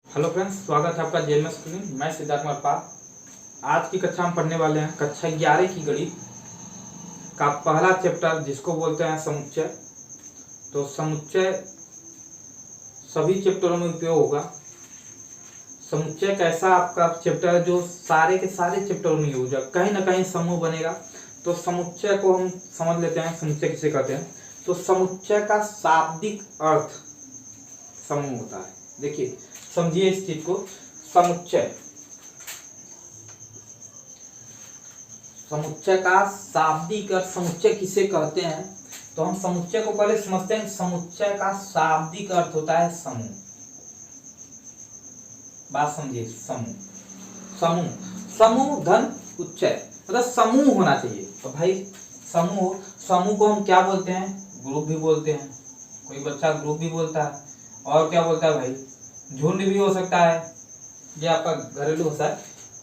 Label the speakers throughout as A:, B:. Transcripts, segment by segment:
A: Hello friends, स्वागत है आपका जेएमएस स्कूलिंग। मैं सिद्धार्थ मरपा। आज की कक्षा हम पढ़ने वाले हैं कक्षा 11 की गणित का पहला चैप्टर, जिसको बोलते हैं समुच्चय। तो समुच्चय सभी चैप्टरों में उपयोग होगा। समुच्चय कैसा आपका चैप्टर है जो सारे के सारे चैप्टरों में यूज है, कहीं ना कहीं समूह बनेगा। तो समुच्चय को हम समझ लेते हैं, समुच्चय किसे कहते हैं। तो समुच्चय का शाब्दिक अर्थ समूह होता है। देखिए, समझिए इस चीज को। समुच्चय समुच्चय का शाब्दिक अर्थ, समुच्चय किसे कहते हैं, तो हम समुच्चय को पहले समझते हैं। समुच्चय का शाब्दिक अर्थ होता है समूह। बात समझिए, समूह समूह समूह धन उच्चय, मतलब समूह होना चाहिए। तो भाई समूह को हम क्या बोलते हैं? ग्रुप भी बोलते हैं। कोई बच्चा ग्रुप भी बोलता है। और क्या बोलता है भाई? झुंड भी हो सकता है। ये आपका घरेलू भाषा है।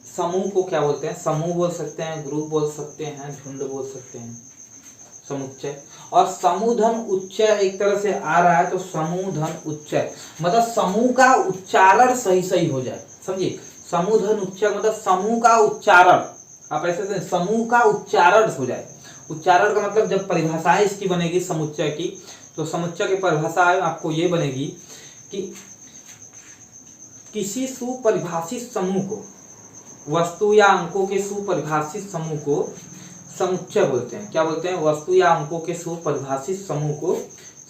A: समूह को क्या बोलते हैं? समूह बोल सकते हैं, ग्रुप बोल सकते हैं, झुंड बोल सकते हैं, समुच्चय। और समूह धन उच्चय एक तरह से आ रहा है। तो समूह धन उच्चय मतलब समूह का उच्चारण सही हो जाए। समझिए, समूह धन उच्चय मतलब समूह का उच्चारण, आप ऐसे से समूह का उच्चारण हो जाए। उच्चारण का मतलब जब परिभाषाएं इसकी बनेगी समुच्चय की, तो समुच्चय की परिभाषा आपको ये बनेगी कि किसी सुपरिभाषित समूह को, वस्तु या अंकों के सुपरिभाषित समूह को समुच्चय बोलते हैं। क्या बोलते हैं? वस्तु या अंकों के सुपरिभाषित समूह को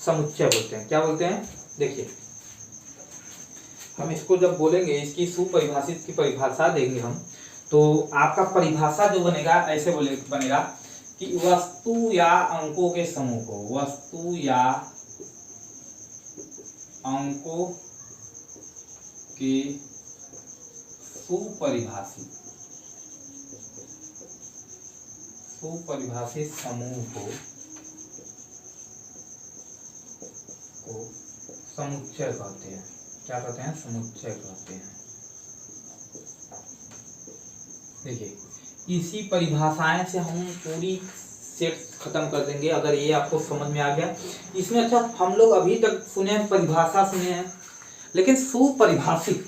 A: समुच्चय बोलते हैं। क्या बोलते हैं? देखिए, हम इसको जब बोलेंगे, इसकी सुपरिभाषित की परिभाषा देंगे हम, तो आपका परिभाषा जो बनेगा ऐसे बनेगा कि वस्तु या अंकों के समूह को, वस्तु या अंकों के सुपरिभाषित समूह को समुच्चय कहते हैं। क्या कहते हैं? समुच्चय कहते हैं। देखिए, इसी परिभाषाएं से हम पूरी सेट खत्म कर देंगे, अगर ये आपको समझ में आ गया। इसमें अच्छा, हम लोग अभी तक सुने हैं, परिभाषा सुने हैं, लेकिन सुपरिभाषित,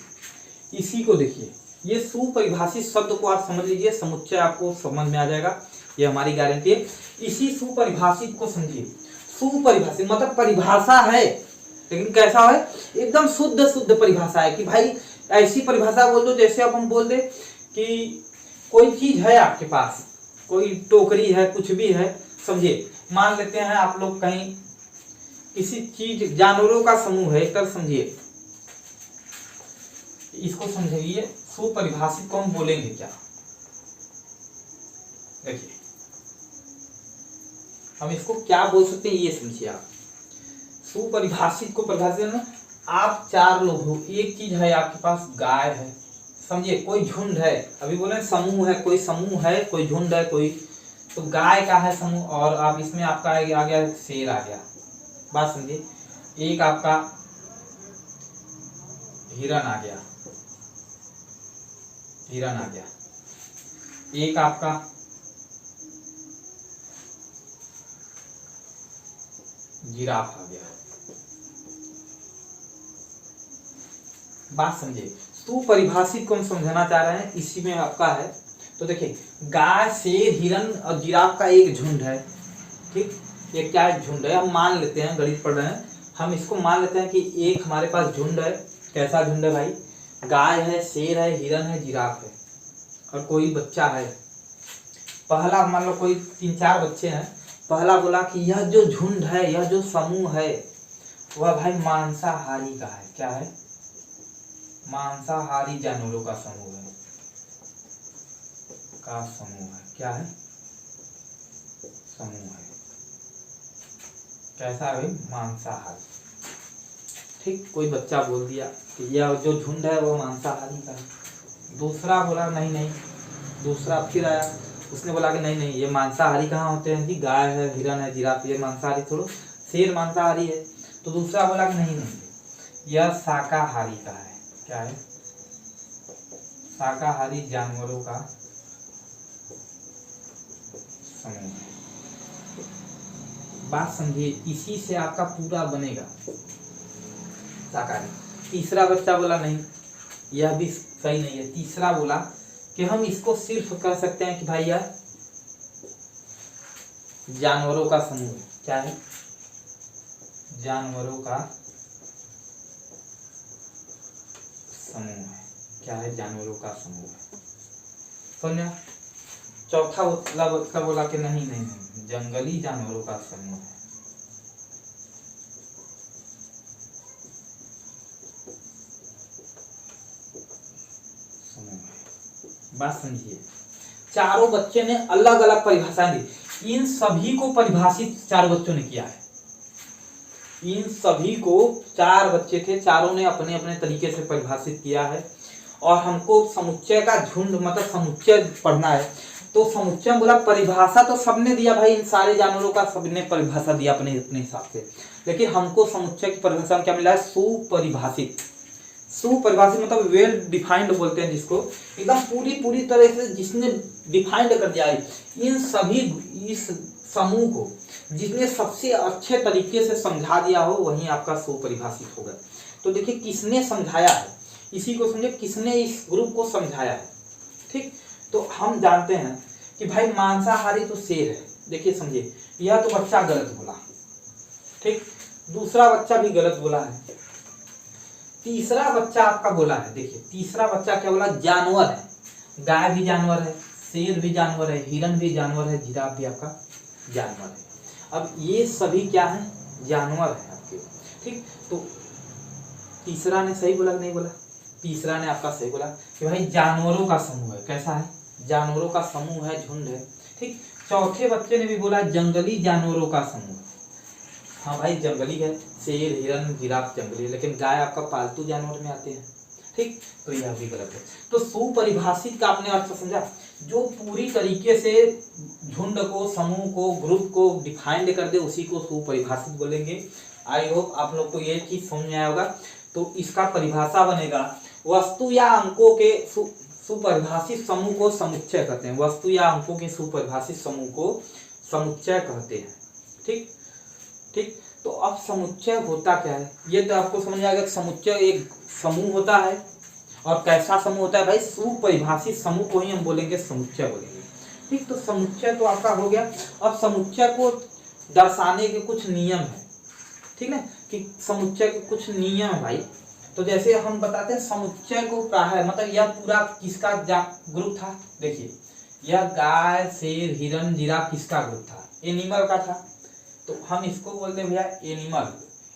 A: इसी को देखिए। ये सुपरिभाषित शब्द को आप समझ लीजिए, समुच्चय आपको समझ में आ जाएगा, ये हमारी गारंटी है। इसी सुपरिभाषित को समझिए। सुपरिभाषित मतलब परिभाषा है, लेकिन कैसा है? एकदम शुद्ध परिभाषा है। कि भाई ऐसी परिभाषा बोल दो जैसे अब हम बोल दे कि कोई चीज है आपके पास, कोई टोकरी है, कुछ भी है। समझिए, मान लेते हैं आप लोग कहीं किसी चीज, जानवरों का समूह है, एक तरह समझिए, इसको समझिए। सुपरिभाषित को हम बोलेंगे क्या? देखिए, हम इसको क्या बोल सकते हैं, ये समझिए आप। सुपरिभाषित को परिभाषित ना, आप 4 लोग हो, एक चीज है आपके पास, गाय है। समझिए, कोई झुंड है, अभी बोले समूह है, कोई समूह है, कोई झुंड है, कोई, तो गाय का है समूह, और आप इसमें आपका आ गया शेर आ गया। बात समझिए, एक आपका हिरन आ गया, एक आपका जिराफ आ गया। बात समझिए, सुपरिभाषित को हम समझाना चाह रहे हैं, इसी में आपका है। तो देखिए, गाय, शेर, हिरन और जिराफ का एक झुंड है। ठीक, ये क्या झुंड है? हम मान लेते हैं, गणित पढ़ रहे हैं, हम इसको मान लेते हैं कि एक हमारे पास झुंड है। कैसा झुंड है भाई? गाय है, शेर है, हिरन है, जिराफ है, और कोई बच्चा है। पहला मान लो कोई 3-4 बच्चे हैं। पहला बोला कि यह जो झुंड है, यह जो समूह है, वह भाई मांसाहारी का है। क्या है? मांसाहारी जानवरों का समूह है, क्या है? समूह है। कैसा है भाई? मांसाहारी। ठीक, कोई बच्चा बोल दिया कि यह जो झुंड है वो मांसाहारी का है। दूसरा बोला नहीं, दूसरा फिर आया, उसने बोला कि नहीं, ये मांसाहारी कहाँ होते हैं जी? गाय है, हिरन है, जिराफ, ये मांसाहारी थोड़ा, शेर मांसाहारी है। तो दूसरा बोला कि नहीं, यह शाकाहारी का है। क्या है? शाकाहारी जानवरों का समूह। बात समझिए, इसी से आपका पूरा बनेगा शाकाहारी। तीसरा बच्चा बोला नहीं, यह भी सही नहीं है। तीसरा बोला कि हम इसको सिर्फ कह सकते हैं कि भाई यह जानवरों का समूह है। क्या है? जानवरों का समूह है। क्या है? जानवरों का समूह है। समझा? चौथा मतलब बोला कि नहीं नहीं नहीं, जंगली जानवरों का समूह है। बात समझिए, चारों बच्चे ने अलग अलग परिभाषाएं दी। इन सभी को परिभाषित चार बच्चों ने किया है। इन सभी को, चार बच्चे थे, चारों ने अपने अपने तरीके से परिभाषित किया है। और हमको समुच्चय का झुंड मतलब समुच्चय पढ़ना है। तो समुच्चय बोला, परिभाषा तो सबने दिया भाई, इन सारे जानवरों का सबने परिभाषा दिया अपने अपने हिसाब से, लेकिन हमको समुच्चय की परिभाषा में क्या मिला है? सुपरिभाषित। सुपरिभाषित मतलब वेल डिफाइंड बोलते हैं जिसको, एकदम पूरी तरह से जिसने डिफाइंड कर दिया है। इन सभी, इस समूह को जिसने सबसे अच्छे तरीके से समझा दिया हो वही आपका सुपरिभाषित होगा। तो देखिए किसने समझाया है, इसी को समझे, किसने इस ग्रुप को समझाया है। ठीक, तो हम जानते हैं कि भाई मांसाहारी तो शेर है। देखिए समझिए, यह तो बच्चा गलत बोला, ठीक, दूसरा बच्चा भी गलत बोला है, तीसरा बच्चा आपका बोला है। देखिए तीसरा बच्चा क्या बोला? जानवर है। गाय भी जानवर है, शेर भी जानवर है, हिरन भी जानवर है, जिराफ भी आपका जानवर है। अब ये सभी क्या है? जानवर है आपके। ठीक, तो तीसरा ने सही बोला कि नहीं बोला? तीसरा ने आपका सही बोला कि भाई जानवरों का समूह है। कैसा है? जानवरों का समूह है, झुंड है। ठीक, चौथे बच्चे ने भी बोला जंगली जानवरों का समूह। हाँ भाई जंगली है, शेर हिरन जिराफ जंगली है, लेकिन गाय आपका पालतू जानवर में आते हैं। ठीक, तो यह भी गलत है। तो सुपरिभाषित का आपने अर्थ समझा, जो पूरी तरीके से झुंड को, समूह को, ग्रुप को डिफाइंड कर दे उसी को सुपरिभाषित बोलेंगे। आई होप आप लोग को ये चीज समझ में आया होगा। तो इसका परिभाषा बनेगा, वस्तु या अंकों के सुपरिभाषित समूह को समुच्चय कहते हैं। वस्तु या अंकों के सुपरिभाषित समूह को समुच्चय कहते हैं। ठीक ठीक, तो अब समुच्चय होता क्या है ये तो आपको समझ आएगा। समुच्चय एक समूह होता है, और कैसा समूह होता है भाई? सुपरिभाषित समूह को ही हम बोलेंगे समुच्चय बोलेंगे। ठीक, तो समुच्चय तो आपका हो गया। अब समुच्चय को दर्शाने के कुछ नियम है, ठीक है, कि समुच्चय के कुछ नियम है भाई। तो जैसे हम बताते हैं समुच्चय को प्राय, मतलब यह पूरा किसका ग्रुप था? देखिए यह गाय शेर हिरन जिराफ किसका ग्रुप था? एनिमल का था। तो हम इसको बोलते हैं भैया एनिमल।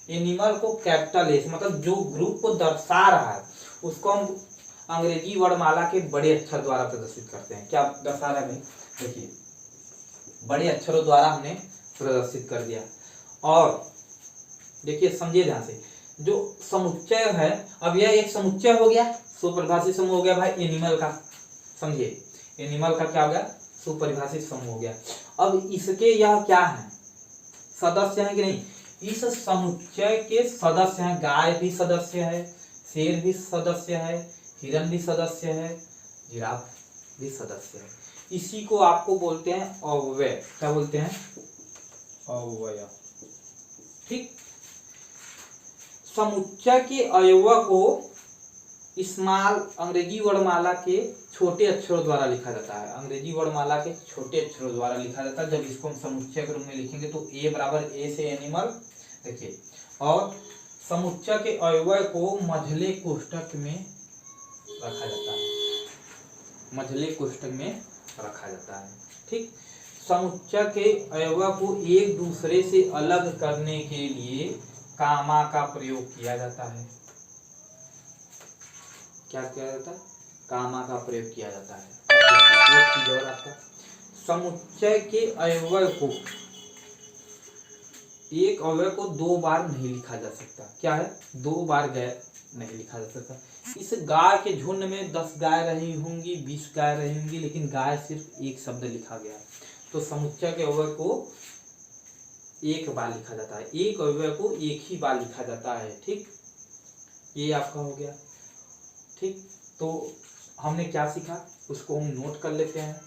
A: एनिमल को कैपिटल एस, मतलब जो ग्रुप को दर्शा रहा है उसको हम अंग्रेजी वर्णमाला के बड़े अक्षर द्वारा प्रदर्शित करते हैं। क्या दर्शा रहा है भाई? देखिए बड़े अक्षरों द्वारा हमने प्रदर्शित कर दिया। और देखिए समझिए ध्यान से, जो समुच्चय है, अब यह एक समुच्चय हो गया, सुपरिभाषित समूह हो गया भाई एनिमल का। समझिए एनिमल का क्या हो गया? सुपरिभाषित समूह हो गया। अब इसके यह क्या है? सदस्य हैं कि नहीं? इस समुच्चय के सदस्य हैं, गाय भी सदस्य है, शेर भी सदस्य है, हिरन भी सदस्य है, जिराफ भी सदस्य है। इसी को आपको बोलते हैं अव्यय। क्या बोलते हैं? अव्यय। ठीक, समुच्चय के अवयव को स्मॉल अंग्रेजी वर्णमाला के छोटे अक्षरों द्वारा लिखा जाता है। अंग्रेजी वर्णमाला के छोटे अक्षरों द्वारा लिखा जाता है। जब इसको हम समुच्चय के रूप में लिखेंगे तो ए बराबर ए से एनिमल। देखिए, और समुच्चय के अवयव को मझले कोष्ठक में रखा जाता है। मझले कोष्ठक में रखा जाता है। ठीक, समुच्चय के अवयव को एक दूसरे से अलग करने के लिए कामा का प्रयोग किया जाता है। क्या किया जाता है? कामा का प्रयोग किया जाता है। एक चीज और आपका, समुच्चय के अवयव को, एक अवयव को दो बार नहीं लिखा जा सकता। क्या है? दो बार गाय नहीं लिखा जा सकता। इस गाय के झुंड में 10 गाय रही होंगी, 20 गाय रही होंगी, लेकिन गाय सिर्फ एक शब्द लिखा गया। तो समुच्चय के अवयव को एक बार लिखा जाता है, एक अवयव को एक ही बार लिखा जाता है। ठीक, ये आपका हो गया। ठीक, तो हमने क्या सीखा उसको हम नोट कर लेते हैं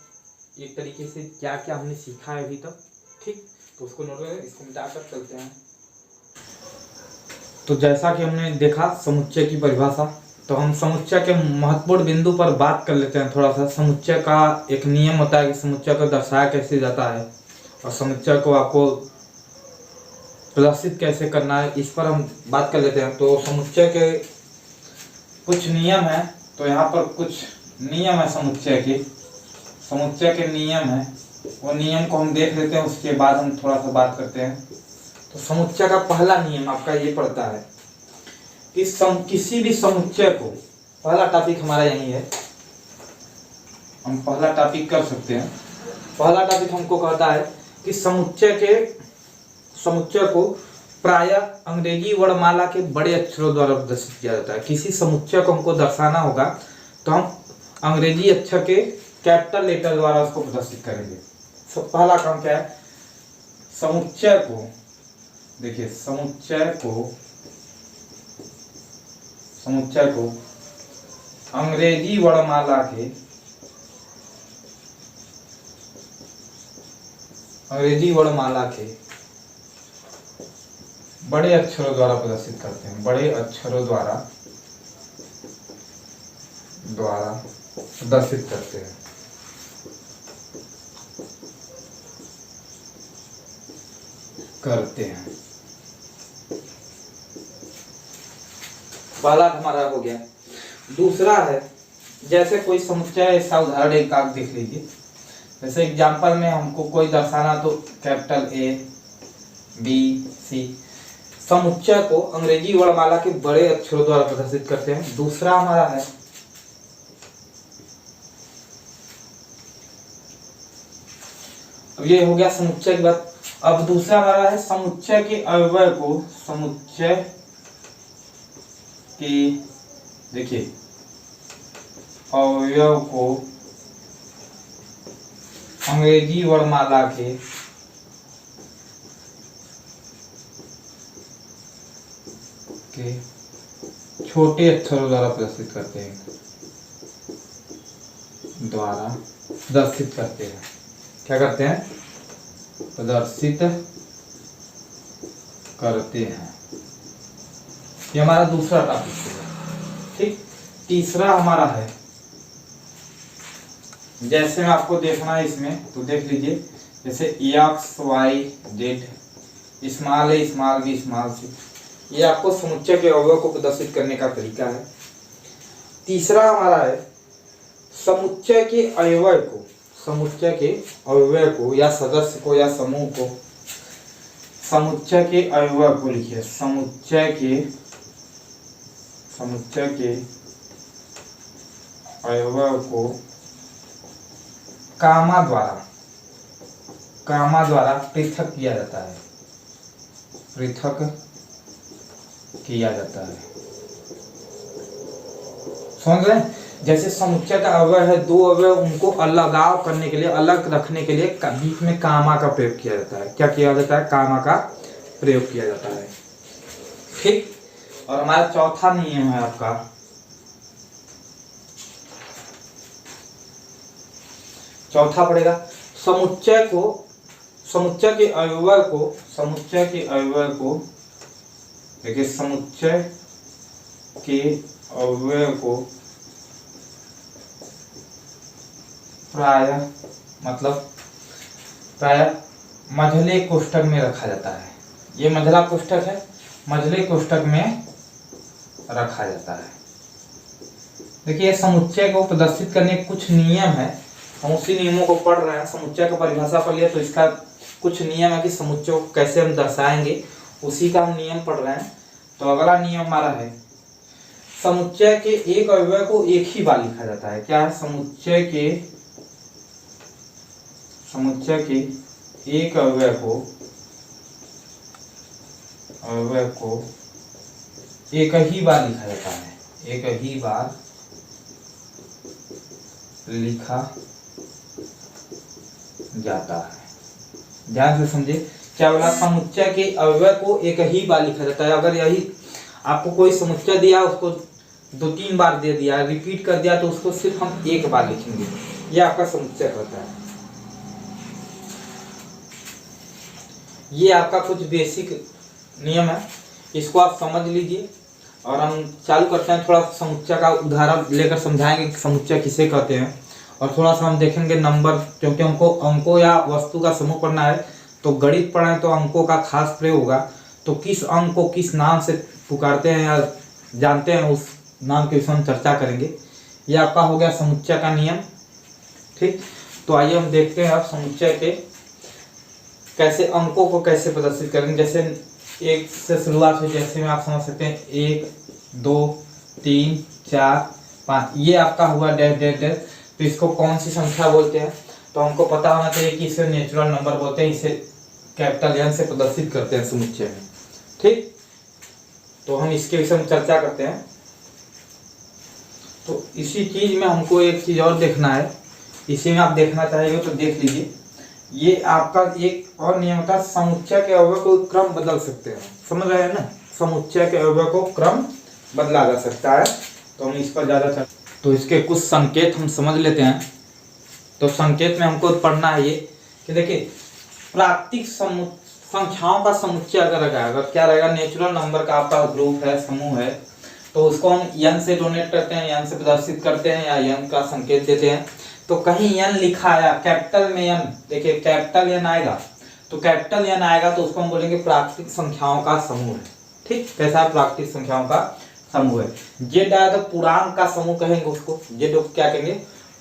A: एक तरीके से, क्या क्या हमने सीखा है अभी तक। ठीक, तो उसको नोट करें, इसको मिटाकर चलते हैं। तो जैसा कि हमने देखा समुच्चय की परिभाषा, तो हम समुच्चय के महत्वपूर्ण बिंदु पर बात कर लेते हैं थोड़ा सा। समुच्चय का एक नियम होता है कि समुच्चय को दर्शाया कैसे जाता है और समुच्चय को आपको प्रदर्शित कैसे करना है, इस पर हम बात कर लेते हैं। तो समुच्चय के कुछ नियम है, तो यहाँ पर कुछ नियम है समुच्चय के नियम है, वो नियम को हम देख लेते हैं, उसके बाद हम थोड़ा सा बात करते हैं। तो समुच्चय का पहला नियम आपका ये पड़ता है कि किसी भी समुच्चय को, पहला टॉपिक हमारा यही है, हम पहला टॉपिक कर सकते हैं। पहला टॉपिक हमको कहता है कि समुच्चय को प्रायः अंग्रेजी वर्णमाला के बड़े अक्षरों द्वारा प्रदर्शित किया जाता है। किसी समुच्चय को हमको दर्शाना होगा तो हम अंग्रेजी अक्षर के कैपिटल लेटर द्वारा उसको प्रदर्शित करेंगे। सब पहला काम क्या है, समुच्चय को, देखिए समुच्चय को अंग्रेजी वर्णमाला के बड़े अक्षरों द्वारा प्रदर्शित करते हैं, बड़े अक्षरों द्वारा प्रदर्शित करते हैं। पहला हमारा हो गया। दूसरा है, जैसे कोई समुच्चय, ऐसा उदाहरण एक आप देख लीजिए। जैसे एग्जाम्पल में हमको कोई दर्शाना तो कैपिटल A B C, समुच्चय को अंग्रेजी वर्णमाला के बड़े अक्षरों द्वारा प्रदर्शित करते हैं। दूसरा हमारा है, अब ये हो गया समुच्चय की बात। अब दूसरा हमारा है समुच्चय के अव्यय को, समुच्चय के, देखिए अवयव को अंग्रेजी वर्णमाला के छोटे अक्षरों द्वारा प्रदर्शित करते हैं, क्या करते हैं, प्रदर्शित करते हैं। ये हमारा दूसरा टॉपिक है, ठीक। तीसरा हमारा है, जैसे मैं आपको देखना है इसमें, तो देख लीजिए, जैसे एक्स वाई जेड, स्मॉल ए स्मॉल बी स्मॉल सी, ये आपको समुच्चय के अवयव को प्रदर्शित करने का तरीका है। तीसरा हमारा है समुच्चय के अवयव को या सदस्य को या समूह को, समुच्चय के अवयव को लिखिए, समुच्चय के अवयव को कामा द्वारा पृथक किया जाता है, समझ रहे हैं। जैसे समुच्चय का अवयव है, दो अवयव, उनको अलगाव करने के लिए, अलग रखने के लिए बीच में कामा का प्रयोग किया जाता है। क्या किया जाता है, कामा का प्रयोग किया जाता है, ठीक। और हमारा चौथा नियम है आपका, चौथा पड़ेगा समुच्चय के अवयव को, देखिए समुच्चय के अवयव को प्रायः मझले कोष्ठक में रखा जाता है। ये मझला कोष्ठक है, मझले कोष्ठक में रखा जाता है। देखिए समुच्चय को प्रदर्शित करने के कुछ नियम है, हम उसी नियमों को पढ़ रहे हैं। समुच्चय का परिभाषा पढ़ लिया, तो इसका कुछ नियम है कि समुच्चय को कैसे हम दर्शाएंगे, उसी का हम नियम पढ़ रहे हैं। तो अगला नियम हमारा है, समुच्चय के एक अवयव को एक ही बार लिखा जाता है। क्या है, समुच्चय के एक अवयव को एक ही बार लिखा जाता है, एक ही बार लिखा जाता है। ध्यान से समझे, क्या बोला, समुच्चय के अवयव को एक ही बार लिखा जाता है। अगर यही आपको कोई समुच्चय दिया, उसको 2-3 बार दे दिया, रिपीट कर दिया, तो उसको सिर्फ हम एक बार लिखेंगे, ये आपका समुच्चय होता है। ये आपका कुछ बेसिक नियम है, इसको आप समझ लीजिए। और हम चालू करते हैं। थोड़ा समुच्चय का उदाहरण लेकर समझाएंगे कि समुच्चय किसे कहते हैं, और थोड़ा सा हम देखेंगे नंबर, क्योंकि हमको अंकों या वस्तु का समूह पढ़ना है। तो गणित पढ़ें तो अंकों का खास प्रयोग होगा। तो किस अंक को किस नाम से पुकारते हैं या जानते हैं, उस नाम के विषय में चर्चा करेंगे। ये आपका हो गया समुच्चय का नियम। ठीक, तो आइए हम देखते हैं अब समुच्चय के कैसे अंकों को कैसे प्रदर्शित करेंगे। जैसे एक से शुरुआत हुई, जैसे में आप समझ सकते हैं 1 2 3 4 5, ये आपका हुआ डैश डैश डैश। तो इसको कौन सी संख्या बोलते हैं, तो हमको पता होना चाहिए कि इसे नेचुरल नंबर बोलते हैं। इसे कैपिटल एन से प्रदर्शित करते हैं समुच्चय में। ठीक, तो हम इसके विषय में चर्चा करते हैं। तो इसी चीज में हमको एक चीज और देखना है, इसी में आप देखना चाहेंगे तो देख लीजिए। ये आपका एक और नियम था, समुच्चय के अवयव को क्रम बदल सकते हैं। समझ रहे हैं ना, समुच्चय के अवयव को क्रम बदला जा सकता है। तो हम इस पर ज्यादा तो इसके कुछ संकेत हम समझ लेते हैं। तो संकेत में हमको पढ़ना है ये कि देखिए, प्राकृतिक संख्याओं का समुच्चय अगर क्या रहेगा, नेचुरल नंबर का आपका ग्रुप है, समूह है, तो उसको हम n से डोनेट करते हैं, n से प्रदर्शित करते हैं या n का संकेत देते हैं। तो कहीं n लिखा आया कैपिटल में n, देखिए कैपिटल n आएगा, तो कैपिटल n आएगा तो उसको हम बोलेंगे प्राकृतिक संख्याओं का समूह है। ठीक, कैसा है, प्राकृतिक संख्याओं का समूह है। जेड आया तो पूर्णांक का समूह कहेंगे उसको, जेड क्या कहेंगे,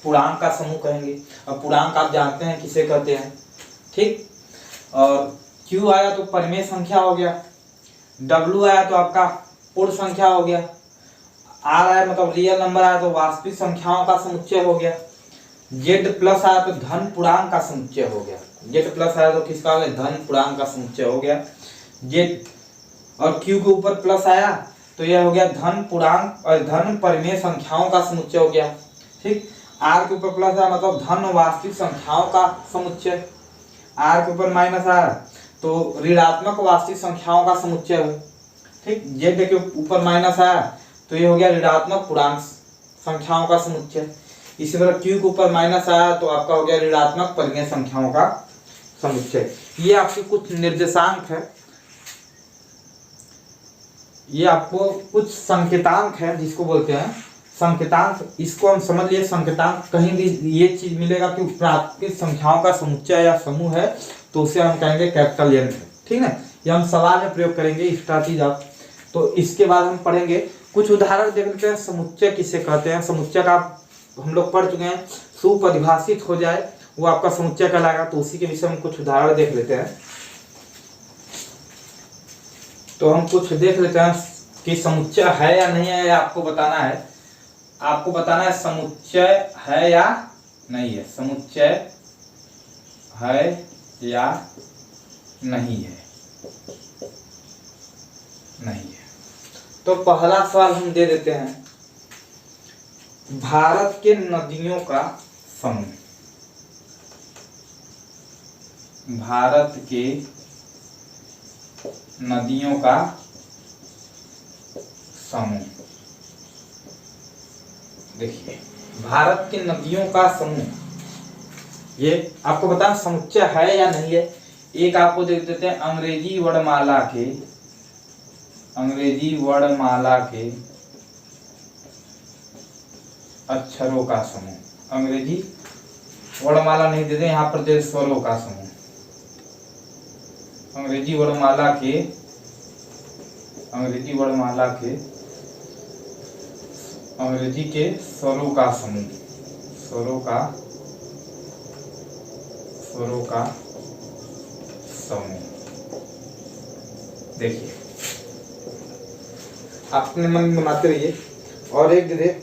A: पूर्णांक का समूह कहेंगे। और पूर्णांक आप जानते हैं किसे कहते हैं। ठीक, और क्यू आया तो परिमेय संख्या हो गया, डब्ल्यू आया तो आपका पूर्ण संख्या हो गया, आर आया मतलब रियल नंबर आया तो वास्तविक संख्याओं का समुच्चय हो गया, जेड प्लस आया तो धन पूर्णांक का समुच्चय हो गया। जेड प्लस आया तो किसका हो गया, धन पूर्णांक का समुच्चय हो गया। जेड और क्यू के ऊपर प्लस आया तो यह हो गया धन पूर्णांक और धन परिमेय संख्याओं का समुच्चय हो गया। ठीक, आर के ऊपर प्लस आया मतलब धन वास्तविक संख्याओं का समुच्चय, आर के ऊपर माइनस आया तो ऋणात्मक वास्तविक संख्याओं का समुच्चय है। ठीक, जेड के ऊपर माइनस आया तो ये हो गया ऋणात्मक पूर्णांक संख्याओं का समुच्चय। इसी तरह क्यू के ऊपर माइनस आया तो आपका हो गया ऋणात्मक परिमेय संख्याओं का समुच्चय। ये आपके कुछ निर्देशांक है, ये आपको कुछ संकेतांक है जिसको बोलते हैं संकेतांक। इसको हम समझ लिए, संकेतांक कहीं भी ये चीज मिलेगा कि प्राकृतिक संख्याओं का समुच्चय या समूह है तो उसे हम कहेंगे कैपिटल एन है। ठीक है, ये हम सवाल में प्रयोग करेंगे इसका चीज आप। तो इसके बाद हम पढ़ेंगे कुछ उदाहरण देख लेते हैं, समुच्चय किसे कहते हैं। समुच्चय का हम लोग पढ़ चुके हैं, सुपरिभाषित हो जाए वो आपका समुच्चय कहलाएगा। तो उसी के विषय में कुछ उदाहरण देख लेते हैं। तो हम कुछ देख लेते हैं कि समुच्चय है या नहीं है, आपको बताना है। आपको बताना है समुच्चय है या नहीं है, समुच्चय है या नहीं है, नहीं है। तो पहला सवाल हम दे देते हैं, भारत के नदियों का समूह, भारत के नदियों का समूह। देखिए, भारत के नदियों का समूह, ये आपको बताना समुच्चय है या नहीं है। एक आपको देख देते हैं, अंग्रेजी वर्णमाला के अक्षरों का समूह। अंग्रेजी वर्णमाला नहीं देते, यहाँ पर दे स्वरों का समूह। अंग्रेजी वर्णमाला के स्वरों का समूह, स्वरों का समूह। देखिए, अपने मन में बनाते रहिए। और एक दे दे,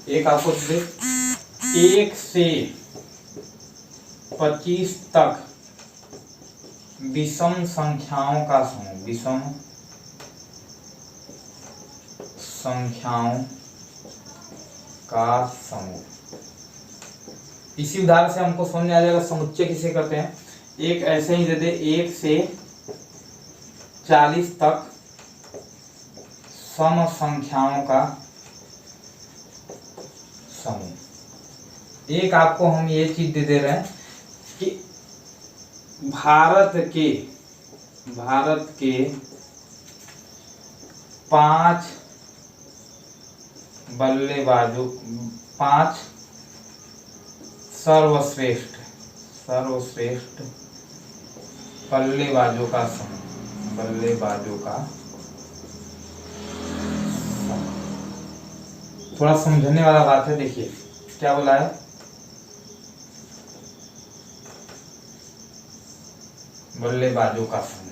A: एक आपको दे 1 से 25 तक विषम संख्याओं का समूह, विषम संख्याओं का समूह। इसी उदाहरण से हमको समझ आ जाएगा समुच्चय किसे कहते हैं। एक ऐसे ही दे दे, 1 से 40 तक सम संख्याओं का समूह। एक आपको हम ये चीज दे रहे हैं कि भारत के 5 बल्लेबाजों, 5 सर्वश्रेष्ठ बल्लेबाजों का समूह, थोड़ा समझने वाला बात है। देखिए क्या बोला है, बल्लेबाजों का समूह।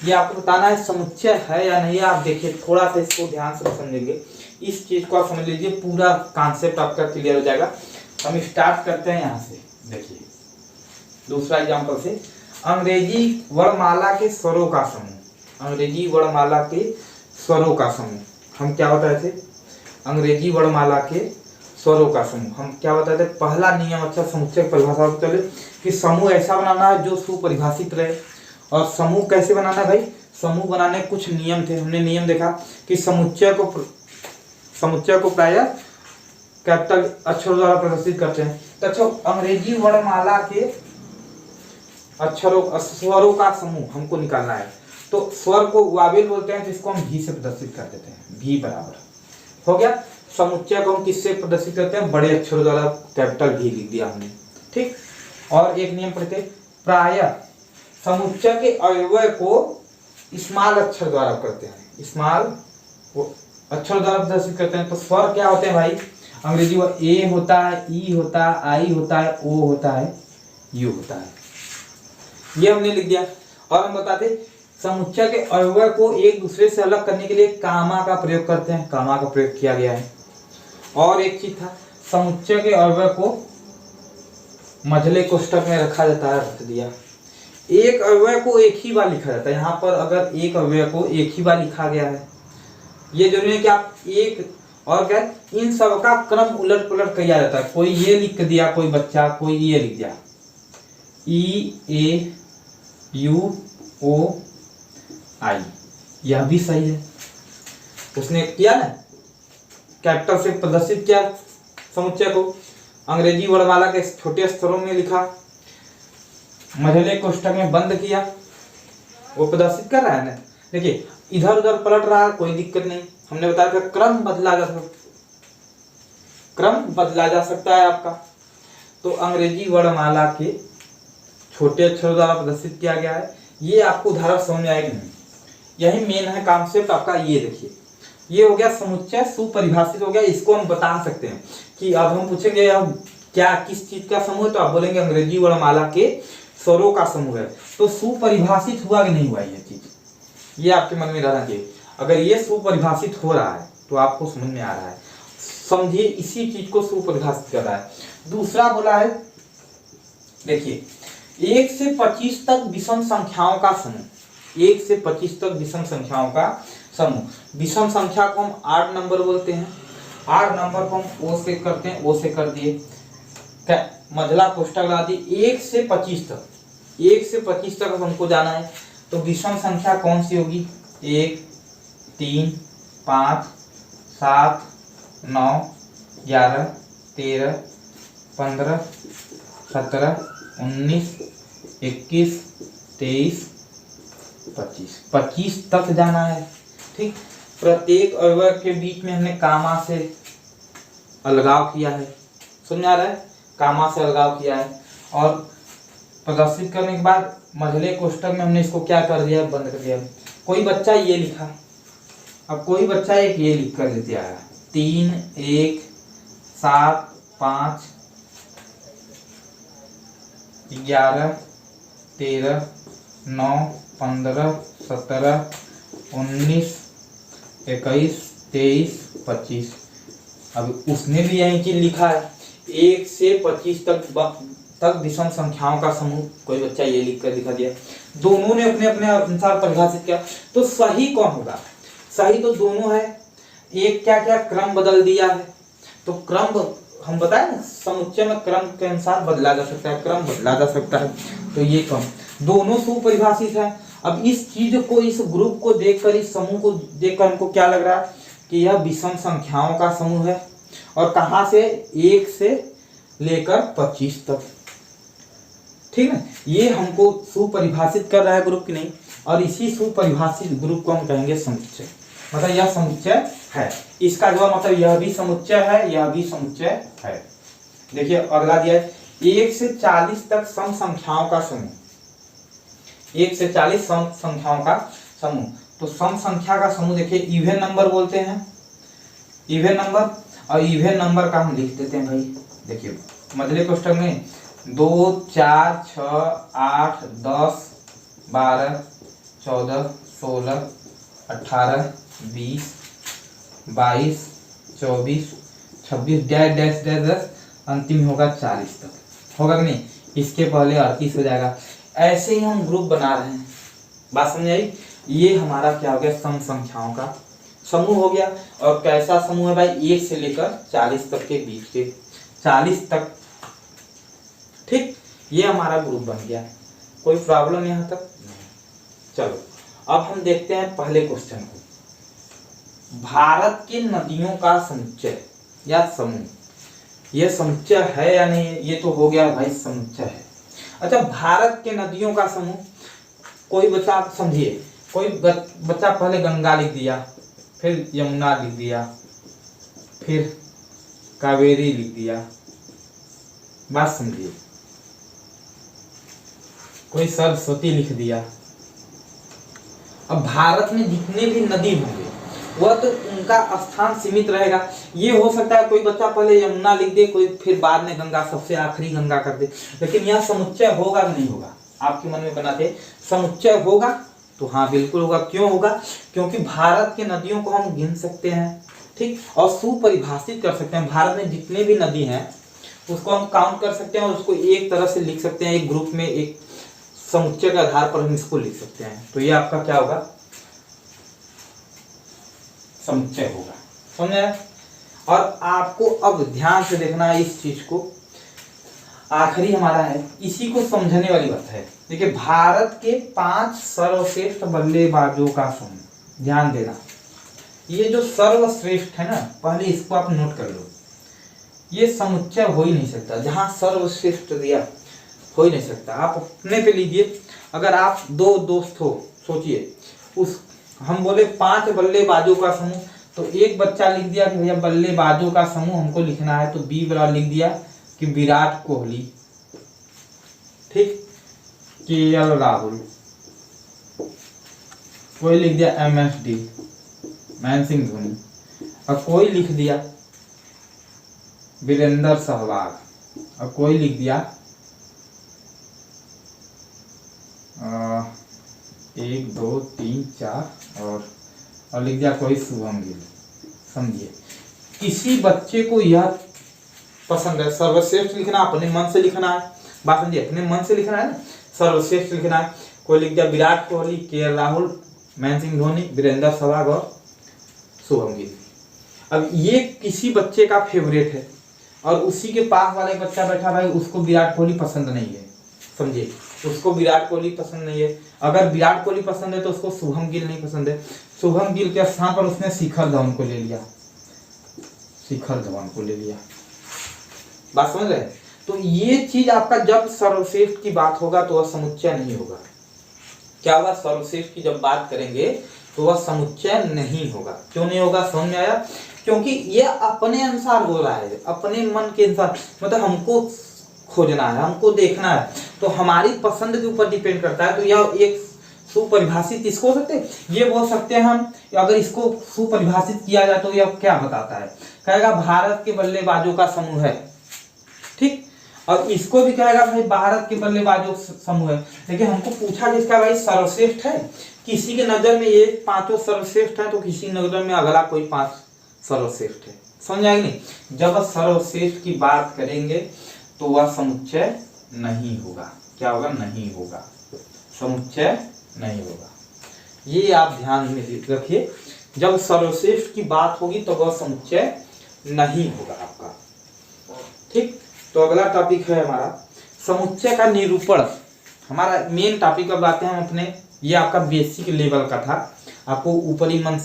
A: ये आपको बताना है समुच्चय है या नहीं। आप देखिए थोड़ा सा इसको ध्यान से समझेंगे, इस चीज को आप समझ लीजिए, पूरा कॉन्सेप्ट आपका क्लियर हो जाएगा। हम स्टार्ट करते हैं यहाँ से। देखिए दूसरा एग्जाम्पल से, अंग्रेजी वर्णमाला के स्वरों का समूह। अंग्रेजी वर्णमाला के स्वरों का समूह हम क्या बताए थे, अंग्रेजी वर्णमाला के स्वरों का समूह हम क्या बताते हैं। पहला नियम, अच्छा समुच्चय परिभाषा चले कि समूह ऐसा बनाना है जो सुपरिभाषित रहे। और समूह कैसे बनाना है भाई, समूह बनाने कुछ नियम थे। हमने नियम देखा कि समुच्चय को प्रायः कैपिटल अक्षरों द्वारा प्रदर्शित करते हैं। तो अच्छा, अंग्रेजी वर्णमाला के अक्षरों स्वरों का समूह हमको निकालना है। तो स्वर को वावेल बोलते हैं, जिसको हम भी से प्रदर्शित कर देते हैं। भी बराबर हो गया। समुच्चय को हम किससे प्रदर्शित करते हैं, बड़े अक्षरों द्वारा, कैपिटल भी लिख दिया हमने, ठीक। और एक नियम पढ़ते, प्रायः समुच्चय के अव्यय को स्मॉल अक्षर द्वारा करते हैं, स्मॉल अक्षर द्वारा प्रदर्शित करते हैं। तो स्वर क्या होते हैं भाई, अंग्रेजी में ए होता है, ई होता है, आई होता है, ओ होता है, यू होता है। ये हमने लिख दिया। और हम बताते समुच्चय के अव्यय को एक दूसरे से अलग करने के लिए कामा का प्रयोग करते हैं, कामा का प्रयोग किया गया है। और एक चीज था, समुच्चय के अव्यय को मझले कोष्ठक में रखा जाता है, रख दिया। एक अव्यय को एक ही बार लिखा जाता है। यहाँ पर अगर एक अव्यय को एक ही बार लिखा गया है, ये जरूरी है कि आप एक और क्या, इन सब का क्रम उलट पुलट किया जाता है। कोई ये लिख दिया, कोई बच्चा कोई ये लिख दिया, ई ए यू ओ आई, यह भी सही है। उसने किया ना, कैपिटल से प्रदर्शित किया समुच्चय को, अंग्रेजी वर्णमाला के छोटे अक्षरों में लिखा, मझले कोष्ठक में बंद किया, वो प्रदर्शित कर रहा है ना। देखिए इधर उधर पलट रहा है, कोई दिक्कत नहीं। हमने बताया था क्रम बदला जा सकता है आपका। तो अंग्रेजी वर्णमाला के छोटे अक्षरों द्वारा प्रदर्शित किया गया है। ये आपको उदाहरण समझ में आएगा नहीं, यही मेन है कॉन्सेप्ट आपका। ये देखिए, ये हो गया समुच्चय सुपरिभाषित हो गया। इसको हम बता सकते हैं कि अब हम पूछेंगे अब क्या किस चीज का समूह है, तो आप बोलेंगे अंग्रेजी वर्णमाला के स्वरों का समूह है। तो सुपरिभाषित हुआ कि नहीं हुआ ये चीज, ये आपके मन में रहना चाहिए। अगर ये सुपरिभाषित हो रहा है तो आपको समझ में आ रहा है, समझिए इसी चीज को सुपरिभाषित कर रहा है। दूसरा बोला है, देखिए 1 से 25 तक विषम संख्याओं का समूह। 1 से 25 तक विषम संख्याओं का समूह। विषम संख्या को हम 8 नंबर बोलते हैं। 8 नंबर को हम ओ से करते हैं, ओ से कर दिए, मझला कोष्ठक लगा दिए। 1 से 25 तक, 1 से 25 तक हमको जाना है। तो विषम संख्या कौन सी होगी, 1 3 5 7 9 11 13 15 17 19 21 23 25 तक जाना है, ठीक। प्रत्येक अव्यय के बीच में हमने कामा से अलगाव किया है, समझ आ रहा है, कामा से अलगाव किया है। और प्रदर्शित करने के बाद मझले कोष्ठक में हमने इसको क्या कर दिया, बंद कर दिया। कोई बच्चा ये लिखा, अब कोई बच्चा एक ये लिख कर लेते आया, 3 1 7 5 11 13 9 15 17 19 21 23 25। अब उसने भी यही चीज लिखा है, 1 से 25 तक विषम संख्याओं का समूह। कोई बच्चा ये लिख कर दिखा दिया। दोनों ने अपने अपने अनुसार परिभाषित किया। तो सही कौन होगा, सही तो दोनों है। एक क्या क्या क्रम बदल दिया है, तो क्रम हम बताए ना, समुच्चय में क्रम के अनुसार बदला जा सकता है, क्रम बदला जा सकता है। तो ये क्रम दोनों सुपरिभाषित है। अब इस चीज को, इस ग्रुप को देखकर, इस समूह को देखकर हमको क्या लग रहा है कि यह विषम संख्याओं का समूह है। और कहाँ से 1 से लेकर 25 तक, ठीक है। ये हमको सुपरिभाषित कर रहा है ग्रुप की नहीं, और इसी सुपरिभाषित ग्रुप को हम कहेंगे समुच्चय। मतलब यह समुच्चय है, इसका जवाब मतलब यह भी समुच्चय है, यह भी समुच्चय है। देखिए अगला दिया है 1 से 40 तक सम संख्याओं का समूह, 1 से 40 सम संख्याओं का समूह। तो सम संख्या का समूह देखिए इवन नंबर बोलते हैं, इवन नंबर, और इवन नंबर का हम लिख देते हैं भाई। देखिए मझले कोष्ठक में 2 4 6 8 10 12 14 16 18 20 22 24 26 डैश डैश डैश डैश, अंतिम होगा 40 तक, होगा कि नहीं। इसके पहले 38 हो जाएगा। ऐसे ही हम ग्रुप बना रहे हैं, बात समझ आई। ये हमारा क्या हो गया, सम संख्याओं का समूह हो गया। और कैसा समूह है भाई, 1 से लेकर 40 तक के बीच के, 40 तक, ठीक। ये हमारा ग्रुप बन गया। कोई प्रॉब्लम यहाँ तक? चलो अब हम देखते हैं पहले क्वेश्चन को। भारत की नदियों का समुच्चय या समूह, ये समुच्चय है या नहीं? ये तो हो गया भाई समुच्चय है। अच्छा, भारत के नदियों का समूह, कोई बच्चा आप समझिए, कोई बच्चा पहले गंगा लिख दिया, फिर यमुना लिख दिया, फिर कावेरी लिख दिया, बात समझिए। कोई सरस्वती लिख दिया। अब भारत में जितने भी नदी होंगे वह तो उनका स्थान सीमित रहेगा। ये हो सकता है कोई बच्चा पहले यमुना लिख दे, कोई फिर बाद में गंगा, सबसे आखिरी गंगा कर दे, लेकिन यह समुच्चय होगा नहीं होगा? आपके मन में बनाते समुच्चय होगा तो हाँ बिल्कुल होगा। क्यों होगा? क्योंकि भारत की नदियों को हम गिन सकते हैं, ठीक, और सुपरिभाषित कर सकते हैं। भारत में जितने भी नदी हैं उसको हम काउंट कर सकते हैं और उसको एक तरह से लिख सकते हैं, एक ग्रुप में, एक समुच्चय के आधार पर हम इसको लिख सकते हैं। तो ये आपका क्या होगा, समुच्चय होगा। समझे? और आपको अब ध्यान से देखना है इस चीज को, आखिरी हमारा है, इसी को समझने वाली बात है। देखिए भारत के 5 सर्वश्रेष्ठ बल्लेबाजों का समूह, ध्यान देना। ये जो सर्वश्रेष्ठ है ना, पहले इसको आप नोट कर लो। ये समुच्चय हो ही नहीं सकता, जहां सर्वश्रेष्ठ दिया हो ही नहीं सकता। आप अपने पे लीजिए, अगर आप 2 दोस्त हो, सोचिए, उस हम बोले 5 बल्लेबाजों का समूह, तो एक बच्चा लिख दिया कि भैया बल्लेबाजों का समूह हमको लिखना है, तो बी बराबर लिख दिया कि विराट कोहली, ठीक, केएल राहुल, कोई लिख दिया एमएसडी, महेंद्र सिंह धोनी, और कोई लिख दिया वीरेंद्र सहवाग, और कोई लिख दिया 1 2 3 4 और लिख दिया कोई शुभम गिल। समझिए, किसी बच्चे को यह पसंद है, सर्वश्रेष्ठ लिखना, अपने मन से लिखना है, बात समझिए, अपने मन से लिखना है ना, सर्वश्रेष्ठ लिखना है। कोई लिख दिया विराट कोहली, केएल राहुल, महेंद्र सिंह धोनी, वीरेंद्र सहवाग और शुभम गिल। अब ये किसी बच्चे का फेवरेट है और उसी के पास वाले बच्चा बैठा भाई, उसको विराट कोहली पसंद नहीं है। समझिए, उसको विराट कोहली पसंद नहीं है। अगर विराट कोहली पसंद है तो उसको शुभम गिल नहीं पसंद है। शुभम गिल के स्थान पर उसने शिखर धवन को ले लिया, शिखर धवन को ले लिया, बात समझ रहे? तो ये चीज आपका जब सर्वश्रेष्ठ की बात होगा तो वह समुच्चय नहीं होगा। क्या होगा? सर्वश्रेष्ठ की जब बात करेंगे तो वह समुच्चय नहीं होगा। क्यों नहीं होगा? समझ में आया? क्योंकि ये अपने अनुसार हो रहा है, अपने मन के अनुसार, मतलब हमको खोजना है, हमको देखना है, तो हमारी पसंद के ऊपर डिपेंड करता है। तो यह एक सुपरिभाषित इसको हो सकते, ये बोल सकते हैं हम, अगर इसको सुपरिभाषित किया जाए तो यह क्या बताता है? कहेगा भारत के बल्लेबाजों का समूह है, ठीक, और इसको भी कहेगा भाई भारत के बल्लेबाजों समूह है। लेकिन हमको पूछा जिसका भाई सर्वश्रेष्ठ है, किसी के नजर में ये 5 सर्वश्रेष्ठ है तो किसी नजर में अगला कोई 5 सर्वश्रेष्ठ है। समझ आएगी नहीं? जब सर्वश्रेष्ठ की बात करेंगे तो वह समुच्चय नहीं होगा। क्या होगा? नहीं होगा, समुच्चय नहीं होगा। ये आप ध्यान में रखिए, जब सर्वश्रेष्ठ की बात होगी तो वह समुच्चय नहीं होगा आपका, ठीक। तो अगला टॉपिक है हमारा समुच्चय का निरूपण। हमारा मेन टॉपिक अब आते हैं हम अपने, ये आपका बेसिक लेवल का था, आपको ऊपरी मन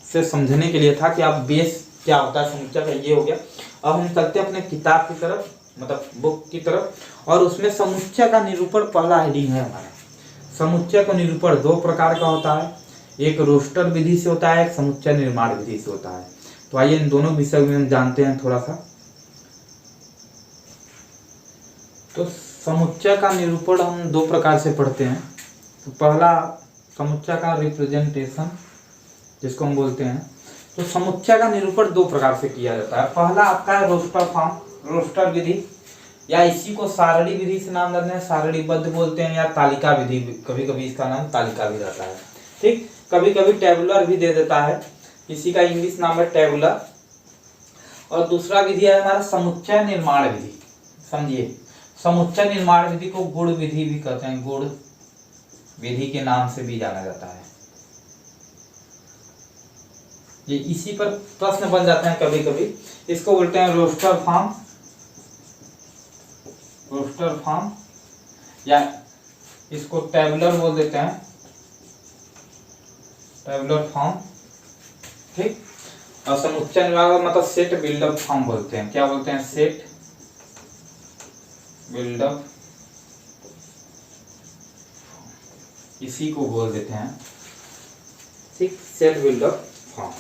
A: से समझने के लिए था कि आप बेस क्या होता है समुच्चय का, ये हो गया। अब हम चलते हैं अपने किताब की तरफ, मतलब बुक की तरफ, और उसमें समुच्चय का निरूपण पहला हेडिंग है हमारा। समुच्चय का निरूपण दो प्रकार का होता है, एक रोस्टर विधि से होता है, एक समुच्चय निर्माण विधि से होता है। तो आइए इन दोनों विषय में हम जानते हैं थोड़ा सा। तो समुच्चय का निरूपण हम दो प्रकार से पढ़ते हैं। तो पहला समुच्चय का रिप्रेजेंटेशन, जिसको हम बोलते हैं। तो समुच्चय का निरूपण दो प्रकार से किया जाता है। पहला आपका है रोस्टर फॉर्म, रोस्टर विधि, या इसी को सारणी विधि से नाम देते हैं, सारणीबद्ध बोलते हैं, या तालिका विधि, कभी कभी इसका नाम तालिका भी रहता है। ठीक, कभी कभी टेबुलर भी दे देता है, इसी का इंग्लिश नाम है टेबुलर। और दूसरा विधि है हमारा समुच्चय निर्माण विधि। समझिए, समुच्चय निर्माण विधि को गुण विधि भी कहते हैं, गुण विधि के नाम से भी जाना जाता है। ये इसी पर प्रश्न बन जाते हैं कभी कभी। इसको बोलते हैं रोस्टर फॉर्म, रोस्टर फॉर्म, या इसको टेबुलर बोल देते हैं, टेबुलर फॉर्म। ठीक, और समुच्चय निर्माण मतलब सेट बिल्डअप फॉर्म बोलते हैं। क्या बोलते हैं? सेट बिल्डअप, इसी को बोल देते हैं, ठीक, सेट बिल्डअप फॉर्म।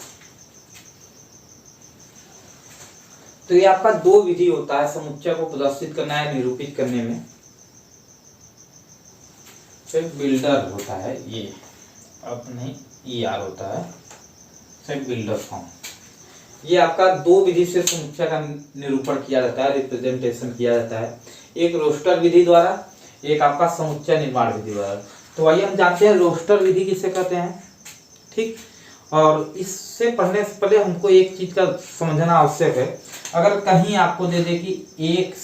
A: तो ये आपका दो विधि होता है समुच्चय को प्रदर्शित करना है, निरूपित करने में। सेट बिल्डर होता है ये, अब नहीं ER होता है, सेट बिल्डर फॉर्म। ये आपका दो विधि से समुच्चय का निरूपण किया जाता है, रिप्रेजेंटेशन किया जाता है। एक रोस्टर विधि द्वारा, एक आपका समुच्चय निर्माण विधि द्वारा। तो आइए हम जानते हैं रोस्टर विधि किसे कहते हैं। ठीक, और इससे पढ़ने से पहले हमको एक चीज का समझना आवश्यक है। अगर कहीं आपको दे दे कि एक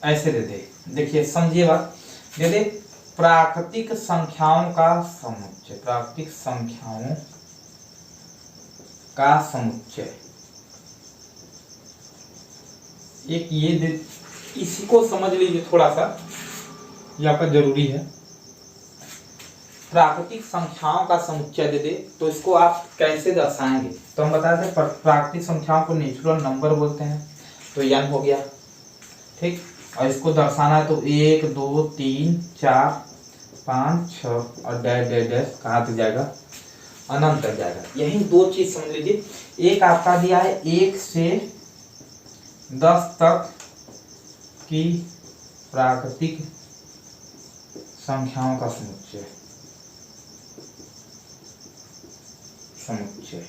A: ऐसे दे दे, देखिए समझिएगा, दे दे प्राकृतिक संख्याओं का समुच्चय, प्राकृतिक संख्याओं का समुच्चय, एक ये दे, इसी को समझ लीजिए थोड़ा सा, ये आपका जरूरी है। प्राकृतिक संख्याओं का समुच्चय दे दे तो इसको आप कैसे दर्शाएंगे? तो हम बता दें प्राकृतिक संख्याओं को नेचुरल नंबर बोलते हैं, तो n हो गया। ठीक, और इसको दर्शाना है तो 1 2 3 4 5 6 और डैश डैश डैश कहाँ तक जाएगा? अनंत तक जाएगा। यही दो चीज समझ लीजिए। एक आपका दिया है 1 से 10 तक की प्राकृतिक संख्याओं का समुच्चय, समुच्चय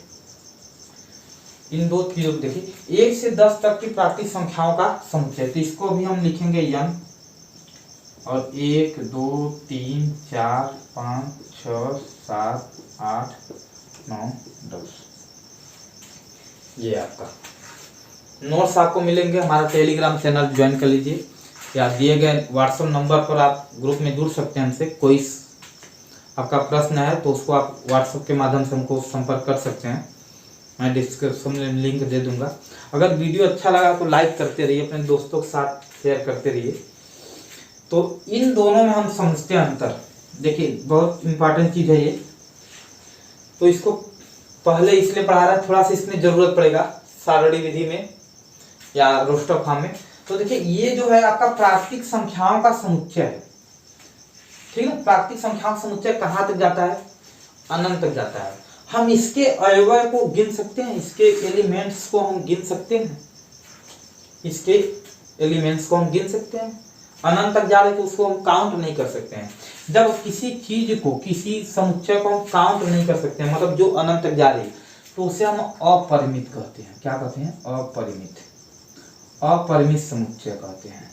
A: इन दो चीजों को देखिए, 1 से 10 तक की प्राकृतिक संख्याओं का समुच्चय। तो इसको भी हम लिखेंगे n, और 1 2 3 4 5 6 7 8 9 10। ये आपका नोट्स आपको मिलेंगे। हमारा टेलीग्राम चैनल ज्वाइन कर लीजिए, या दिए गए व्हाट्सएप नंबर पर आप ग्रुप में जुड़ सकते हैं हमसे। कोई आपका प्रश्न है तो उसको आप व्हाट्सएप के माध्यम से हमको संपर्क कर सकते हैं, मैं डिस्क्रिप्शन में लिंक दे दूंगा। अगर वीडियो अच्छा लगा तो लाइक करते रहिए, अपने दोस्तों के साथ शेयर करते रहिए। तो इन दोनों में हम समझते हैं अंतर। देखिए बहुत इंपॉर्टेंट चीज है ये, तो इसको पहले इसलिए पढ़ा रहा है, थोड़ा सा इसमें जरूरत पड़ेगा सारणी विधि में या रोस्टर फॉर्म में। तो देखिए ये जो है आपका प्राकृतिक संख्याओं का समुच्चय है, ठीक है। प्राकृतिक संख्याओं का समुच्चय कहाँ तक जाता है? अनंत तक जाता है। हम इसके अवयव को गिन सकते हैं, इसके एलिमेंट्स को हम गिन सकते हैं, इसके एलिमेंट्स को हम गिन सकते हैं। अनंत तक जा रहे तो उसको हम काउंट नहीं कर सकते हैं। जब किसी चीज को, किसी समुच्चय को हम काउंट नहीं कर सकते हैं, मतलब जो अनंत तक जा रही है, तो उसे हम अपरिमित कहते हैं। क्या कहते हैं? अपरिमित, अपरिमित समुच्चय कहते हैं।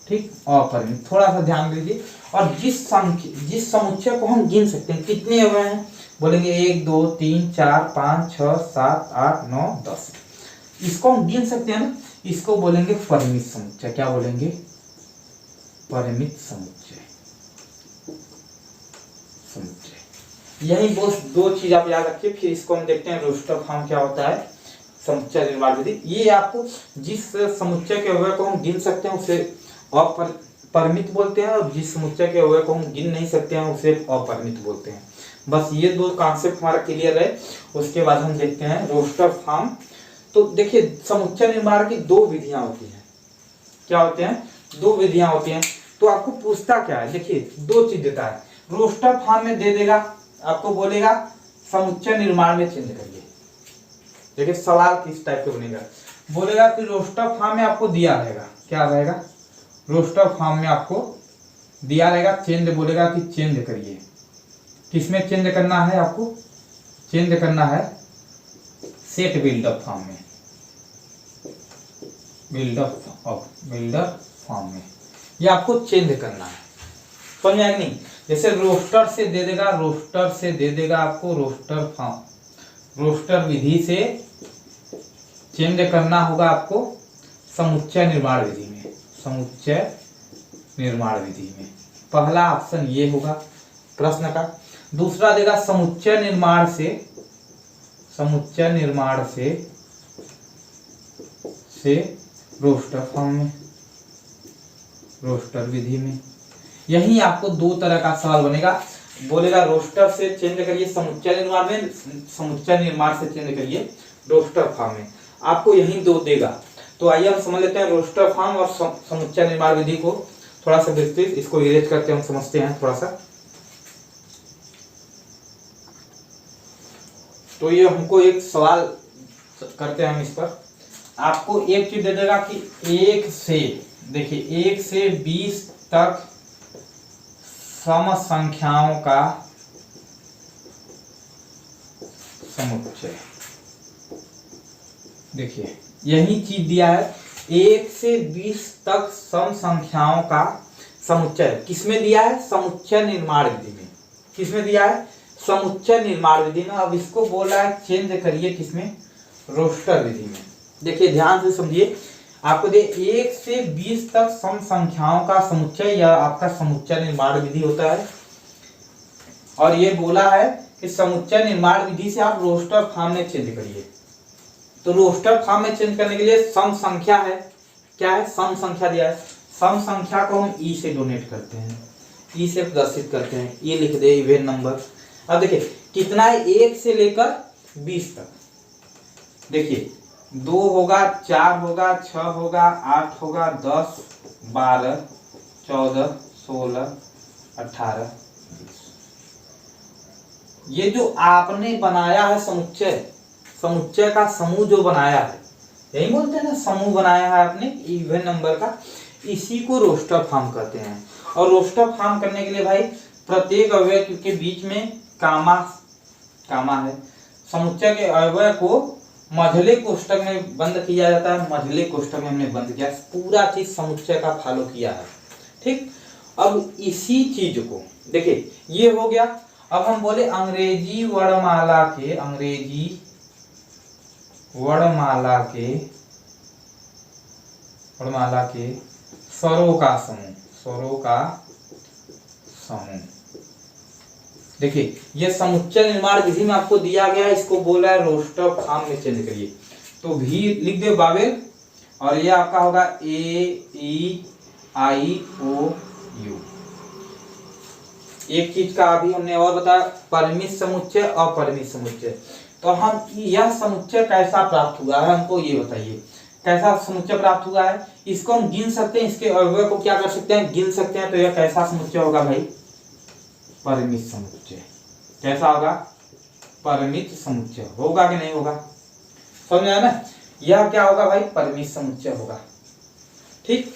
A: ठीक, अपरिमित, थोड़ा सा ध्यान दीजिए। और जिस समुच्चय को हम गिन सकते हैं, कितने अवयव हैं? बोलेंगे 1 2 3 4 5 6 7 8 9 10, इसको हम गिन सकते हैं ना, इसको बोलेंगे परिमित समुच्चय। क्या बोलेंगे? परिमित समुच्चय, समुच्चय। यही बस दो चीज आप याद रखिए। फिर इसको हम देखते हैं रोस्टर फॉर्म क्या होता है, समुच्चय निर्माण विधि। ये आपको जिस समुच्चय के अवयव को हम गिन सकते हैं उसे अपरिमित बोलते हैं, और जिस समुच्चय के अवयव को हम गिन नहीं सकते हैं उसे अपरिमित बोलते हैं। बस ये दो कॉन्सेप्ट हमारा क्लियर है। उसके बाद हम देखते हैं रोस्टर फॉर्म। तो देखिए समुच्चय निर्माण की दो विधियां होती हैं। क्या होते हैं? दो विधियां होती हैं। तो आपको पूछता क्या है, देखिए दो चीज देता है। रोस्टर फॉर्म में दे देगा, आपको बोलेगा समुच्चय निर्माण में चिन्ह करिए। देखिए सवाल किस टाइप का बनेगा, बोलेगा कि रोस्टर फॉर्म में आपको दिया रहेगा, क्या रहेगा, रोस्टर फॉर्म में आपको दिया रहेगा चेंज, बोलेगा कि चेंज करिए। किसमें चेंज करना है? आपको चेंज करना है सेट बिल्डअप फॉर्म में, बिल्डर फॉर्म में ये आपको चेंज करना है। समझ आएगा नहीं? जैसे रोस्टर से दे देगा, रोस्टर से दे देगा आपको रोस्टर फॉर्म, रोस्टर विधि से चेंज करना होगा आपको समुच्चय निर्माण विधि में, समुच्चय निर्माण विधि में। पहला ऑप्शन ये होगा प्रश्न का। दूसरा देगा समुच्चय निर्माण से, समुच्चय निर्माण से रोस्टर फॉर्म में, रोस्टर विधि में। यही आपको दो तरह का सवाल बनेगा। बोलेगा रोस्टर से चेंज करिए समुच्चय निर्माण में, समुच्चय निर्माण से चेंज करिए रोस्टर फॉर्म में। आपको यही दो देगा। तो आइए हम समझ लेते हैं रोस्टर फॉर्म और समुच्चय निर्माण विधि को थोड़ा सा विस्तृत। इसको इरेज करके हम समझते हैं थोड़ा सा। तो ये हमको एक सवाल करते हैं हम इस पर। आपको एक चीज दे देगा कि 1 से, देखिए 1 से 20 तक सम संख्याओं का समुच्चय। देखिए यही चीज दिया है, 1 से 20 तक सम संख्याओं का समुच्चय। किसमें दिया है? समुच्चय निर्माण विधि में। किसमें दिया है? समुच्चय निर्माण विधि में। अब इसको बोला है चेंज करिए किसमें? रोस्टर विधि में। देखिए ध्यान से समझिए, आपको दे 1 से 20 तक सम संख्याओं का समुच्चय, या आपका समुच्चय निर्माण विधि होता है। और ये बोला है कि समुच्चय निर्माण विधि से आप रोस्टर फॉर्म में चेंज करिए। तो रोस्टर फॉर्म में चेंज करने के लिए सम संख्या है, क्या है? सम संख्या दिया है। सम संख्या को हम ई से डोनेट करते हैं, ई से प्रदर्शित करते हैं। ये लिख दे इवेन नंबर। अब देखिए कितना है? 1 से लेकर 20 तक। देखिए 2 होगा, 4 होगा, 6 होगा, 8 होगा, 10, 12, 14, 16, 18, 20। ये जो आपने बनाया है समुच्चय, समुच्चय का समूह जो बनाया है, यही बोलते हैं ना, समूह बनाया है आपने इवन नंबर का, इसी को रोस्टर फॉर्म कहते हैं। और रोस्टर फॉर्म करने के लिए भाई प्रत्येक अवयव के बीच में कामा है। समुच्चय के अवयव को मझले कोष्ठक में बंद किया जाता है। मझले कोष्ठक में हमने बंद किया, पूरा चीज समुच्चय का फॉलो किया है। ठीक, अब इसी चीज को देखिए ये हो गया। अब हम बोले अंग्रेजी वर्णमाला के, अंग्रेजी वर्णमाला के स्वरों का समूह, स्वरों का समूह। देखिए ये समुच्चय निर्माण विधि में आपको दिया गया है, इसको बोला है रोस्टर फॉर्म में चेंज करिए। तो भी लिख दे बावेल, और ये आपका होगा AEIOU। एक चीज का अभी हमने और बताया, परिमित समुच्चय, अपरिमित समुच्चय। तो हम यह समुच्चय कैसा प्राप्त हुआ है, हमको ये बताइए कैसा समुच्चय प्राप्त हुआ है। इसको हम गिन सकते हैं, इसके अवयव को क्या कर सकते हैं? गिन सकते हैं। तो यह कैसा समुच्चय होगा भाई? परिमित समुच्चय। कैसा होगा? परिमित समुच्चय होगा कि नहीं होगा? समझ आया ना? यह क्या होगा भाई? परिमित समुच्चय होगा। ठीक,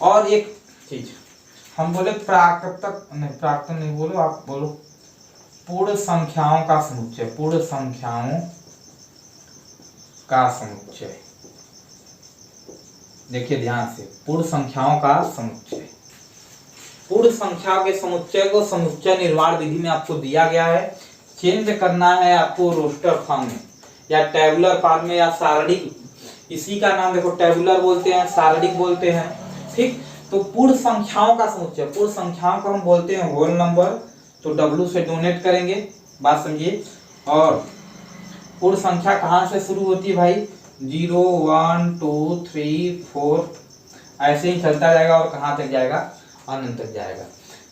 A: और एक चीज हम बोले प्राकृतक नहीं बोलो, आप बोलो पूर्ण संख्याओं का समुच्चय, पूर्ण संख्याओं का समुच्चय। देखिए ध्यान से, पूर्ण संख्याओं का समुच्चय। पूर्ण संख्याओं के समुच्चय को समुच्चय निर्माण विधि में आपको दिया गया है। चेंज करना है आपको रोस्टर फॉर्म में, या टेबुलर फॉर्म में, या सारणिक। इसी का नाम देखो टेबुलर बोलते हैं, सारणिक बोलते हैं। ठीक, तो पूर्ण संख्याओं का समुच्चय, पूर्ण संख्याओं को हम बोलते हैं होल नंबर। तो W से डोनेट करेंगे, बात समझिए। और पूर्ण संख्या कहाँ से शुरू होती है भाई? 0, 1, 2, 3, 4 ऐसे ही चलता जाएगा, और कहाँ तक जाएगा? अनंत तक जाएगा।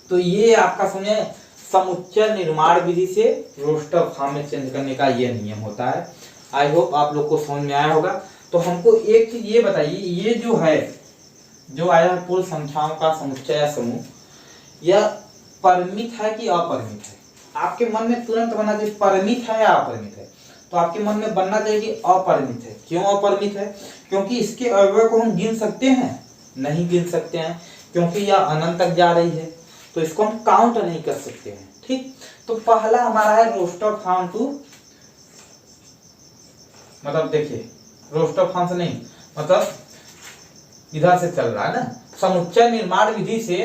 A: तो ये आपका समझे समुच्चय निर्माण विधि से रोस्टर फॉर्म में चेंज करने का ये नियम होता है। आई होप आप लोग को समझ में आया होगा। तो हमको एक चीज ये बताइए, ये जो है, जो आया है पूर्ण संख्याओं का समुच्चय या समूह, यह परिमित है कि अपरिमित है? आपके मन में तुरंत बनना चाहिए परिमित है या अपरिमित है। तो आपके मन में बनना चाहिए कि अपरिमित है। क्यों अपरिमित है? क्योंकि इसके अवयव को हम गिन सकते हैं? नहीं गिन सकते हैं, क्योंकि यह अनंत तक जा रही है, तो इसको हम काउंट नहीं कर सकते हैं। ठीक, तो पहला हमारा है रोस्टर फॉर्म टू, मतलब देखिए रोस्टर फॉर्म से नहीं, मतलब इधर से चल रहा है ना, समुच्चय निर्माण विधि से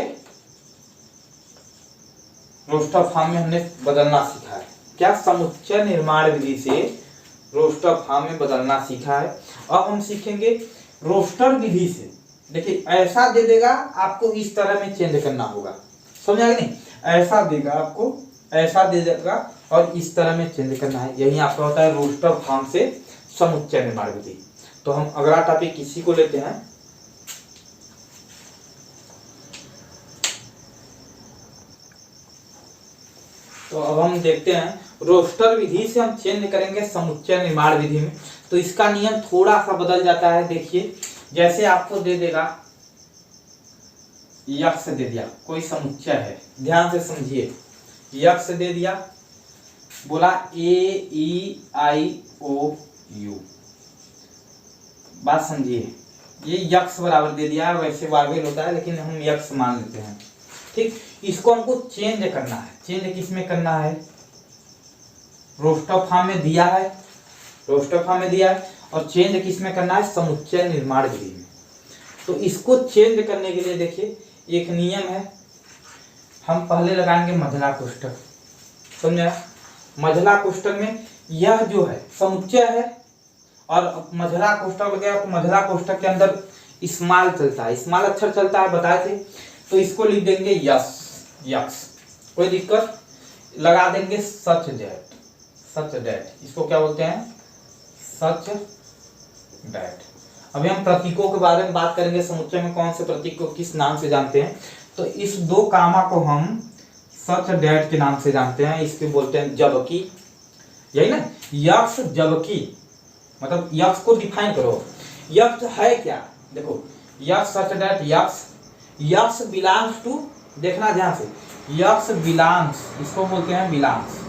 A: रोस्टर फॉर्म में हमने बदलना सीखा है। क्या? समुच्चय निर्माण विधि से रोस्टर फॉर्म में बदलना सीखा है। अब हम सीखेंगे रोस्टर विधि से। देखिए ऐसा दे देगा आपको, इस तरह में चेंज करना होगा, समझा कि नहीं? ऐसा देगा आपको, ऐसा दे देगा और इस तरह में चेंज करना है। यही आपका होता है रोस्टर फॉर्म से समुच्चय निर्माण विधि। तो हम अगला टॉपिक इसी को लेते हैं। तो अब हम देखते हैं रोस्टर विधि से हम चेंज करेंगे समुच्चय निर्माण विधि में। तो इसका नियम थोड़ा सा बदल जाता है। देखिए जैसे आपको दे देगा यक्ष दे दिया, कोई समुच्चय है, ध्यान से समझिए, यक्ष दे दिया, बोला AEIOU, बात समझिए, ये यक्ष बराबर दे दिया। वैसे वावेल होता है लेकिन हम यक्ष मान लेते हैं। ठीक, इसको हमको चेंज करना है। चेंज किस में करना है? रोस्टर फॉर्म में दिया है, रोस्टर फॉर्म में दिया है, और चेंज किस में करना है? समुच्चय निर्माण विधि में। तो इसको चेंज करने के लिए देखिए एक नियम है, हम पहले लगाएंगे मझला कोष्ठक, समझा? मझला कोष्ठक में यह जो है समुच्चय है और मझला कोष्ठक लग गया, तो मझला कोष्ठक के अंदर स्मॉल चलता है, स्मॉल अक्षर चलता है, बताए थे। तो इसको लिख देंगे यक्स, कोई दिक्कत? लगा देंगे सच दैट, इसको क्या बोलते हैं? Such that. अभी हम प्रतीकों के बारे में बात करेंगे, समुच्चय में कौन से प्रतीक को किस नाम से जानते हैं। तो इस दो कामा को हम सच दैट के नाम से जानते हैं। इसके बोलते हैं जबकि, यही ना, यक्ष जबकि, मतलब यक्ष को डिफाइन करो, यक्ष है क्या? देखो यक्ष सच दैट, यक्ष बिलोंग्स टू, देखना ध्यान से, यक्ष बिलोंग्स, इसको बोलते हैं बिलोंग्स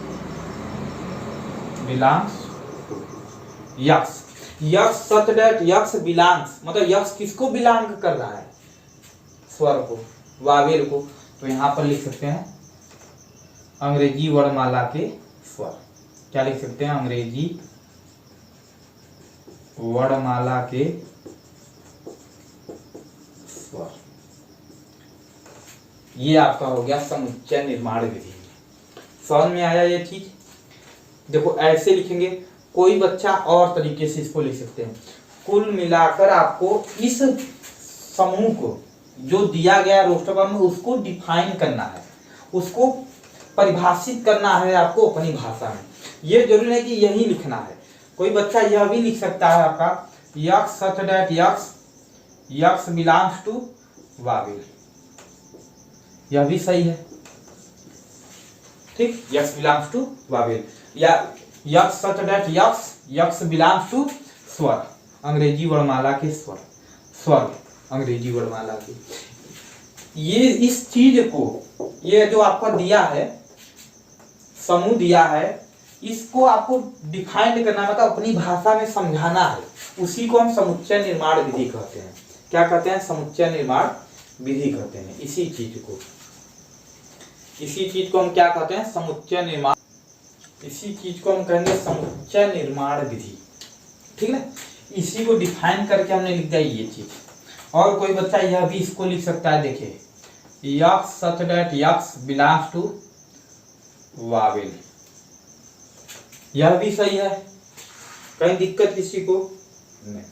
A: यक्ष सच दैट यक्ष बिलोंग्स, मतलब यक्ष किसको बिलोंग कर रहा है? स्वर को, वावेल को। तो यहां पर लिख सकते हैं अंग्रेजी वर्णमाला के स्वर। क्या लिख सकते हैं? अंग्रेजी वर्णमाला के स्वर। ये आपका हो गया समुच्चय निर्माण विधि। समझ में आया ये चीज? देखो ऐसे लिखेंगे, कोई बच्चा और तरीके से इसको लिख सकते हैं। कुल मिलाकर आपको इस समूह को जो दिया गया रोस्टर फॉर्म में, उसको डिफाइन करना है, उसको परिभाषित करना है आपको अपनी भाषा में। ये जरूरी नहीं कि यही लिखना है, कोई बच्चा यह भी लिख सकता है आपका यक्ष सच दैट यक्ष बिलोंग्स टू वावेल, यह भी सही है। ठीक, यक्ष बिलोंग्स टू वावेल, या यक्ष सच दैट यक्ष बिलोंग्स टू स्वर, अंग्रेजी वर्णमाला के स्वर अंग्रेजी वर्णमाला के। ये इस चीज को, ये जो आपको दिया है, समूह दिया है, इसको आपको डिफाइन करना, मतलब अपनी भाषा में समझाना है। उसी को हम समुच्चय निर्माण विधि कहते हैं। क्या कहते हैं? समुच्चय निर्माण विधि कहते हैं इसी चीज को। इसी चीज को हम क्या कहते हैं? समुच्चय निर्माण, इसी चीज को हम कहेंगे समुच्चय निर्माण विधि। ठीक है, इसी को डिफाइन करके हमने लिख दिया ये चीज। और कोई बच्चा यह भी इसको लिख सकता है, देखिए यक्ष सच दैट यक्ष बिलोंग्स टू वावेल, यह भी सही है, कहीं दिक्कत किसी को नहीं।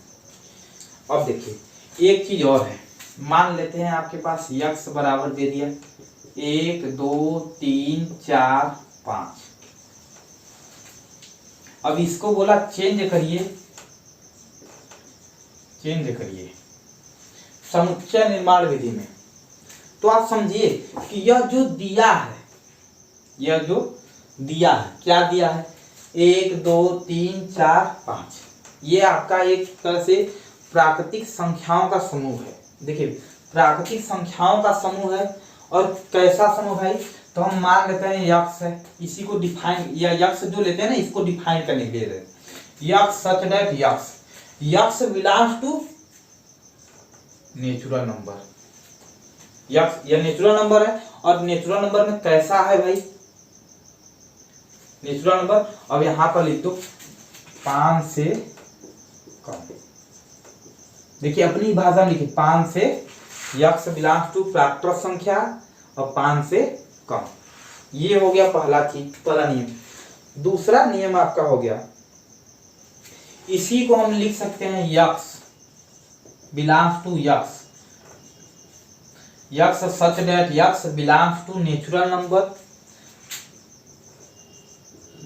A: अब देखिए एक चीज और है, मान लेते हैं आपके पास यक्ष बराबर दे दिया 1 2 3 4 5। अब इसको बोला चेंज करिए समुच्चय निर्माण विधि में। तो आप समझिए कि यह जो दिया है, यह जो दिया है, क्या दिया है, 1 2 3 4 5, ये आपका एक तरह से प्राकृतिक संख्याओं का समूह है। देखिए प्राकृतिक संख्याओं का समूह है, और कैसा समूह है, तो हम मान लेते हैं यक्स है, इसी को डिफाइन, या यक्स जो लेते हैं ना इसको डिफाइन करने के लिए, x such that x belongs to natural number. X यह नेचुरल नंबर है, और नेचुरल नंबर में कैसा है भाई, नेचुरल नंबर, अब यहां पर लिख दो 5 से कम। देखिए अपनी भाषा में लिखिए 5 से, यक्स बिलोंग्स टू प्राकृतिक संख्या और 5 से कम। ये हो गया पहला नियम। दूसरा नियम आपका हो गया, इसी को हम लिख सकते हैं x belongs to x such that x belongs to natural number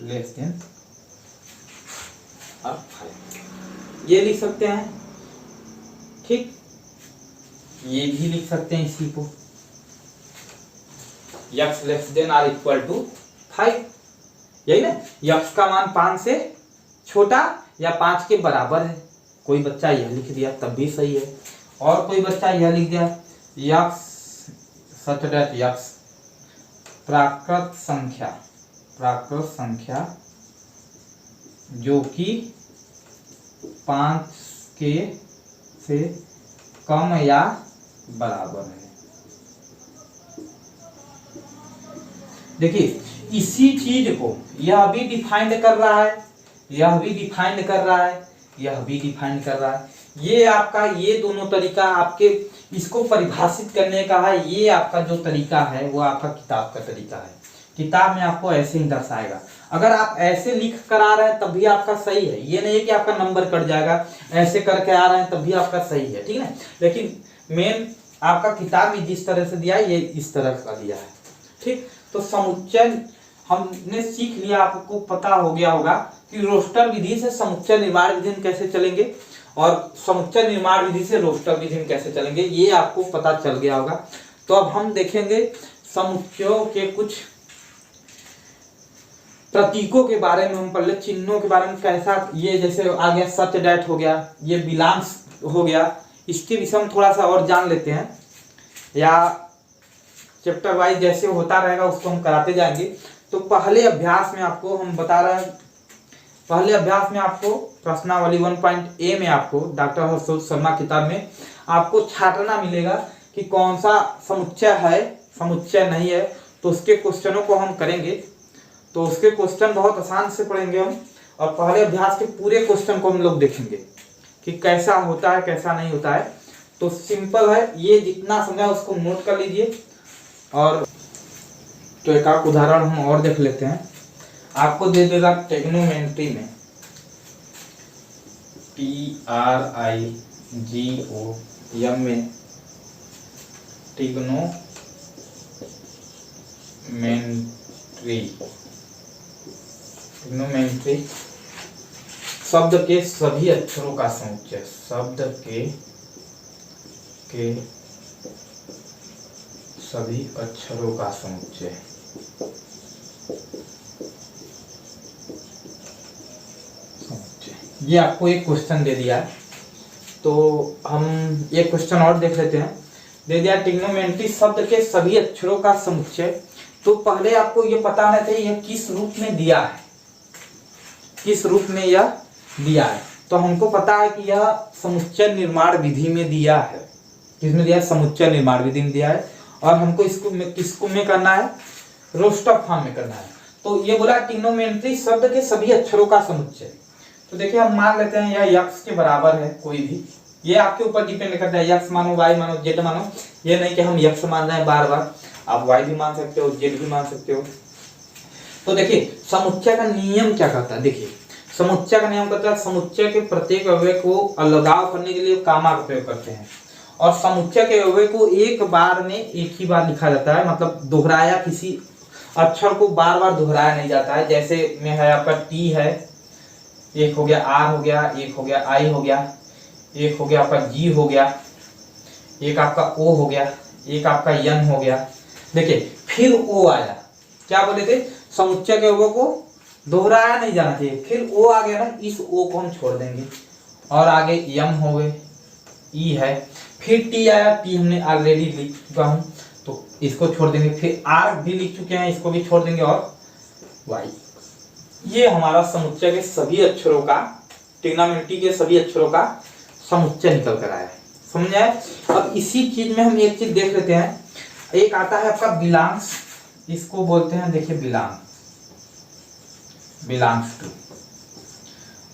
A: less than 5, ये लिख सकते हैं। ठीक, ये भी लिख सकते हैं इसी को, x less than or equal to 5, यही ना, यक्स का मान 5 से छोटा या 5 के बराबर है। कोई बच्चा यह लिख दिया तब भी सही है, और कोई बच्चा यह लिख दिया यक्स सच दैट यक्स प्राकृत संख्या जो कि 5 के से कम या बराबर है। देखिए इसी चीज को यह भी डिफाइंड कर रहा है, यह भी डिफाइंड कर रहा है, यह भी डिफाइंड कर रहा है। ये आपका, ये दोनों तरीका आपके इसको परिभाषित करने का है। ये आपका जो तरीका है वो आपका किताब का तरीका है। किताब में आपको ऐसे ही दर्शाएगा। अगर आप ऐसे लिख कर आ रहे हैं तब भी आपका सही है, ये नहीं है कि आपका नंबर कट जाएगा। ऐसे करके आ रहे हैं तब भी आपका सही है, ठीक है। लेकिन मेन आपका किताब में जिस तरह से दिया है ये इस तरह का दिया है, ठीक। तो समुच्चय हमने सीख लिया, आपको पता हो गया होगा कि रोस्टर विधि से समुच्चय निर्माण विधि में कैसे चलेंगे और समुच्चय निर्माण विधि से रोस्टर विधि में कैसे चलेंगे, ये आपको पता चल गया होगा। तो अब हम देखेंगे समुच्चयों के कुछ प्रतीकों के बारे में। हम पहले चिन्हों के बारे में, कैसा ये जैसे आ गया सच डैट हो गया, ये बिलोंग्स हो गया, इसके विषय में थोड़ा सा और जान लेते हैं, या चैप्टर वाइज जैसे होता रहेगा उसको हम कराते जाएंगे। तो पहले अभ्यास में आपको हम बता रहे हैं, पहले अभ्यास में आपको प्रश्नावली 1.A में आपको डॉक्टर हर्षवर्धन शर्मा किताब में आपको छांटना मिलेगा कि कौन सा समुच्चय है, समुच्चय नहीं है। तो उसके क्वेश्चनों को हम करेंगे। तो उसके क्वेश्चन बहुत आसान से पढ़ेंगे हम, और पहले अभ्यास के पूरे क्वेश्चन को हम लोग देखेंगे कि कैसा होता है कैसा नहीं होता है। तो सिंपल है, ये जितना समझा उसको नोट कर लीजिए। और तो एक आध उदाहरण हम और देख लेते हैं। आपको दे देगा ट्रिग्नोमेट्री में TRIGOM में ट्रिग्नोमेट्री शब्द के सभी अक्षरों का समुच्चय, शब्द के सभी अक्षरों का समुच्चय। ये आपको एक क्वेश्चन दे दिया है, तो हम एक क्वेश्चन और देख लेते हैं। दे दिया ट्रिग्नोमेट्री शब्द के सभी अक्षरों का समुच्चय। तो पहले आपको ये पता होना चाहिए यह किस रूप में दिया है, किस रूप में यह दिया है। तो हमको पता है कि यह समुच्चय निर्माण विधि में दिया है। किसमें दिया है? समुच्चय निर्माण विधि में दिया है। और हमको इसको किसको में करना है? रोस्टर फॉर्म में करना है। तो ये बोला ट्रिग्नोमेट्री शब्द के सभी अक्षरों का समुच्चय। तो देखिए हम मान लेते हैं यह यक्स के बराबर है, कोई भी, ये आपके ऊपर डिपेंड करता है। यक्स मानो, वाई मानो, जेड मानो, ये नहीं कि हम यक्स मान रहे हैं बार बार, आप वाई भी मान सकते हो, जेड भी मान सकते हो। तो देखिए समुच्चय का नियम क्या कहता है। देखिए समुच्चय का नियम कहता है समुच्चय के प्रत्येक अवयव को अलगाव करने के लिए कामा का प्रयोग करते हैं, और समुच्चय के अवयव को एक बार में एक ही बार लिखा जाता है। मतलब दोहराया, किसी अक्षर को बार बार दोहराया नहीं जाता है। जैसे में है आपका टी है, एक हो गया आर हो गया, एक हो गया आई हो गया, एक हो गया आपका जी हो गया, एक आपका ओ हो गया, एक आपका यन हो गया। देखिए फिर ओ आया, क्या बोले थे, समुच्चय के ओ को दोहराया नहीं जाना चाहिए। फिर ओ आ गया ना, इस ओ को हम छोड़ देंगे और आगे यम हो गए, ई है, फिर टी आया, टी हमने ऑलरेडी लिख चुका हूं तो इसको छोड़ देंगे, फिर आर भी लिख चुके हैं इसको भी छोड़ देंगे और वाई। ये हमारा समुच्चय के सभी अक्षरों का, ट्रिग्नोमेट्री के सभी अक्षरों का समुच्चय निकल कर आया है। समझ आए। अब इसी चीज में हम एक चीज देख लेते हैं, एक आता है आपका बिलोंग्स, इसको बोलते हैं देखिए बिलोंग्स टू,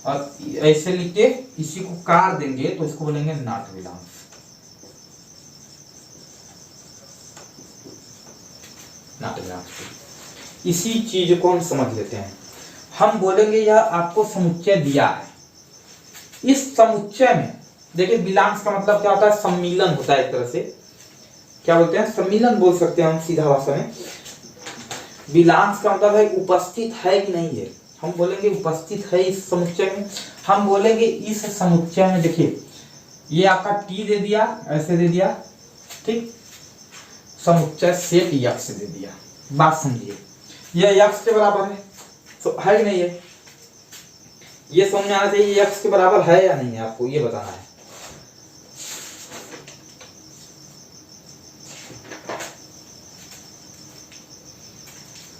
A: और ऐसे लिख के इसी को कार देंगे तो इसको बोलेंगे not belongs. Not belongs to. इसी चीज को हम समझ लेते हैं। हम बोलेंगे यह आपको समुच्चय दिया है, इस समुच्चय में देखिए बिलोंग्स का मतलब क्या होता है, सम्मिलन होता है एक तरह से, क्या बोलते हैं, सम्मिलन बोल सकते हैं हम सीधा भाषा में। बिलोंग्स का मतलब है उपस्थित है कि नहीं है, हम बोलेंगे उपस्थित है इस समुच्चय में। हम बोलेंगे इस समुच्चय में, देखिए ये आपका टी दे दिया, ऐसे दे दिया, ठीक, समुच्चय सेट यक्स दे दिया। बात समझिए, यह यक्स के बराबर है, तो है कि नहीं है, ये समझ में आना चाहिए यक्स के बराबर है या नहीं है, आपको ये बताना है।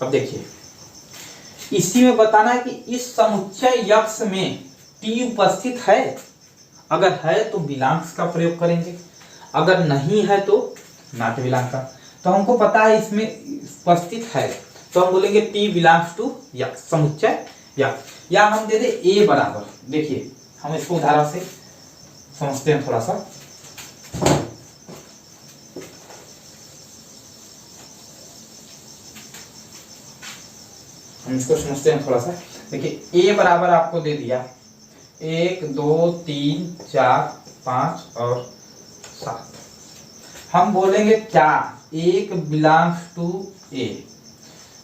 A: अब देखिए इसी में बताना है कि इस समुच्चय यक्स में टी उपस्थित है, अगर है तो बिलोंग्स का प्रयोग करेंगे, अगर नहीं है तो नॉट बिलोंग का। तो हमको पता है इसमें उपस्थित है तो हम बोलेंगे टी बिलोंग्स टू यक्स, समुच्चय यक्स। या हम दे दे ए बराबर, देखिए हम इसको उदाहरण से समझते हैं थोड़ा सा। हम इसको समझते हैं थोड़ा सा। देखिए ए बराबर आपको दे दिया 1 2 3 4 5 और 7। हम बोलेंगे क्या, एक बिलोंग्स टू ए।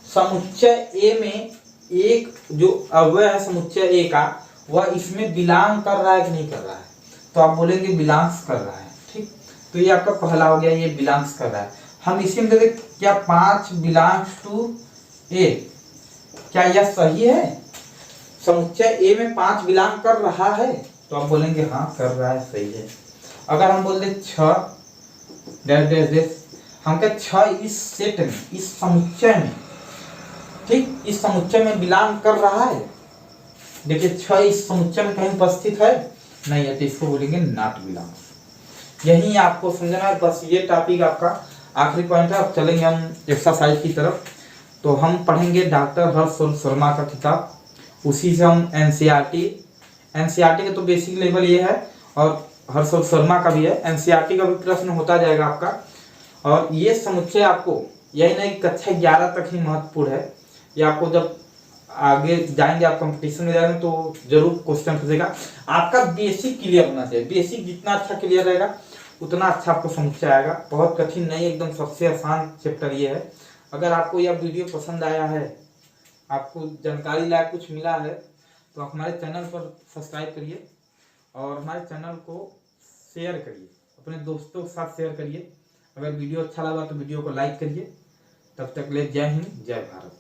A: समुच्चय ए में एक जो अव्यय है समुच्चय ए का, वह इसमें बिलोंग कर रहा है कि नहीं कर रहा है, तो आप बोलेंगे बिलोंग्स कर रहा है, ठीक। तो ये आपका पहला हो गया, ये बिलोंग्स कर रहा है। हम इसी में दे दें क्या 5 बिलोंग्स टू ए, क्या यह सही है, समुच्चय ए में 5 बिलोंग कर रहा है, तो आप बोलेंगे हाँ कर रहा है, सही है। अगर हम बोल दे 6 डैश डैश डैश, हम क्या 6 इस सेट में, इस समुच्चय में, ठीक, इस समुच्चय में बिलोंग कर रहा है, देखिए 6 इस समुच्चय में कहीं उपस्थित है नहीं है, तो इसको बोलेंगे नॉट बिलोंग्स। यही आपको समझना है, बस ये टॉपिक आपका आखिरी पॉइंट है। अब चलेंगे हम एक्सरसाइज की तरफ। तो हम पढ़ेंगे डॉक्टर हर्ष शर्मा का किताब, उसी से हम एनसीईआरटी का तो बेसिक लेवल ये है, और हर्ष शर्मा का भी है, एनसीईआरटी का भी प्रश्न होता जाएगा आपका। और ये समुच्चय आपको यही नहीं कक्षा 11 तक ही महत्वपूर्ण है, ये आपको जब आगे जाएंगे आप कंपटीशन में जाएंगे तो जरूर क्वेश्चन फंसेगा। आपका बेसिक क्लियर होना चाहिए, बेसिक जितना अच्छा क्लियर रहेगा उतना अच्छा आपको समुच्चय आएगा। बहुत कठिन नहीं, एकदम सबसे आसान चैप्टर ये है। अगर आपको यह वीडियो पसंद आया है, आपको जानकारी लायक कुछ मिला है, तो आप हमारे चैनल पर सब्सक्राइब करिए और हमारे चैनल को शेयर करिए, अपने दोस्तों के साथ शेयर करिए। अगर वीडियो अच्छा लगा तो वीडियो को लाइक करिए। तब तक ले जय हिंद, जय भारत।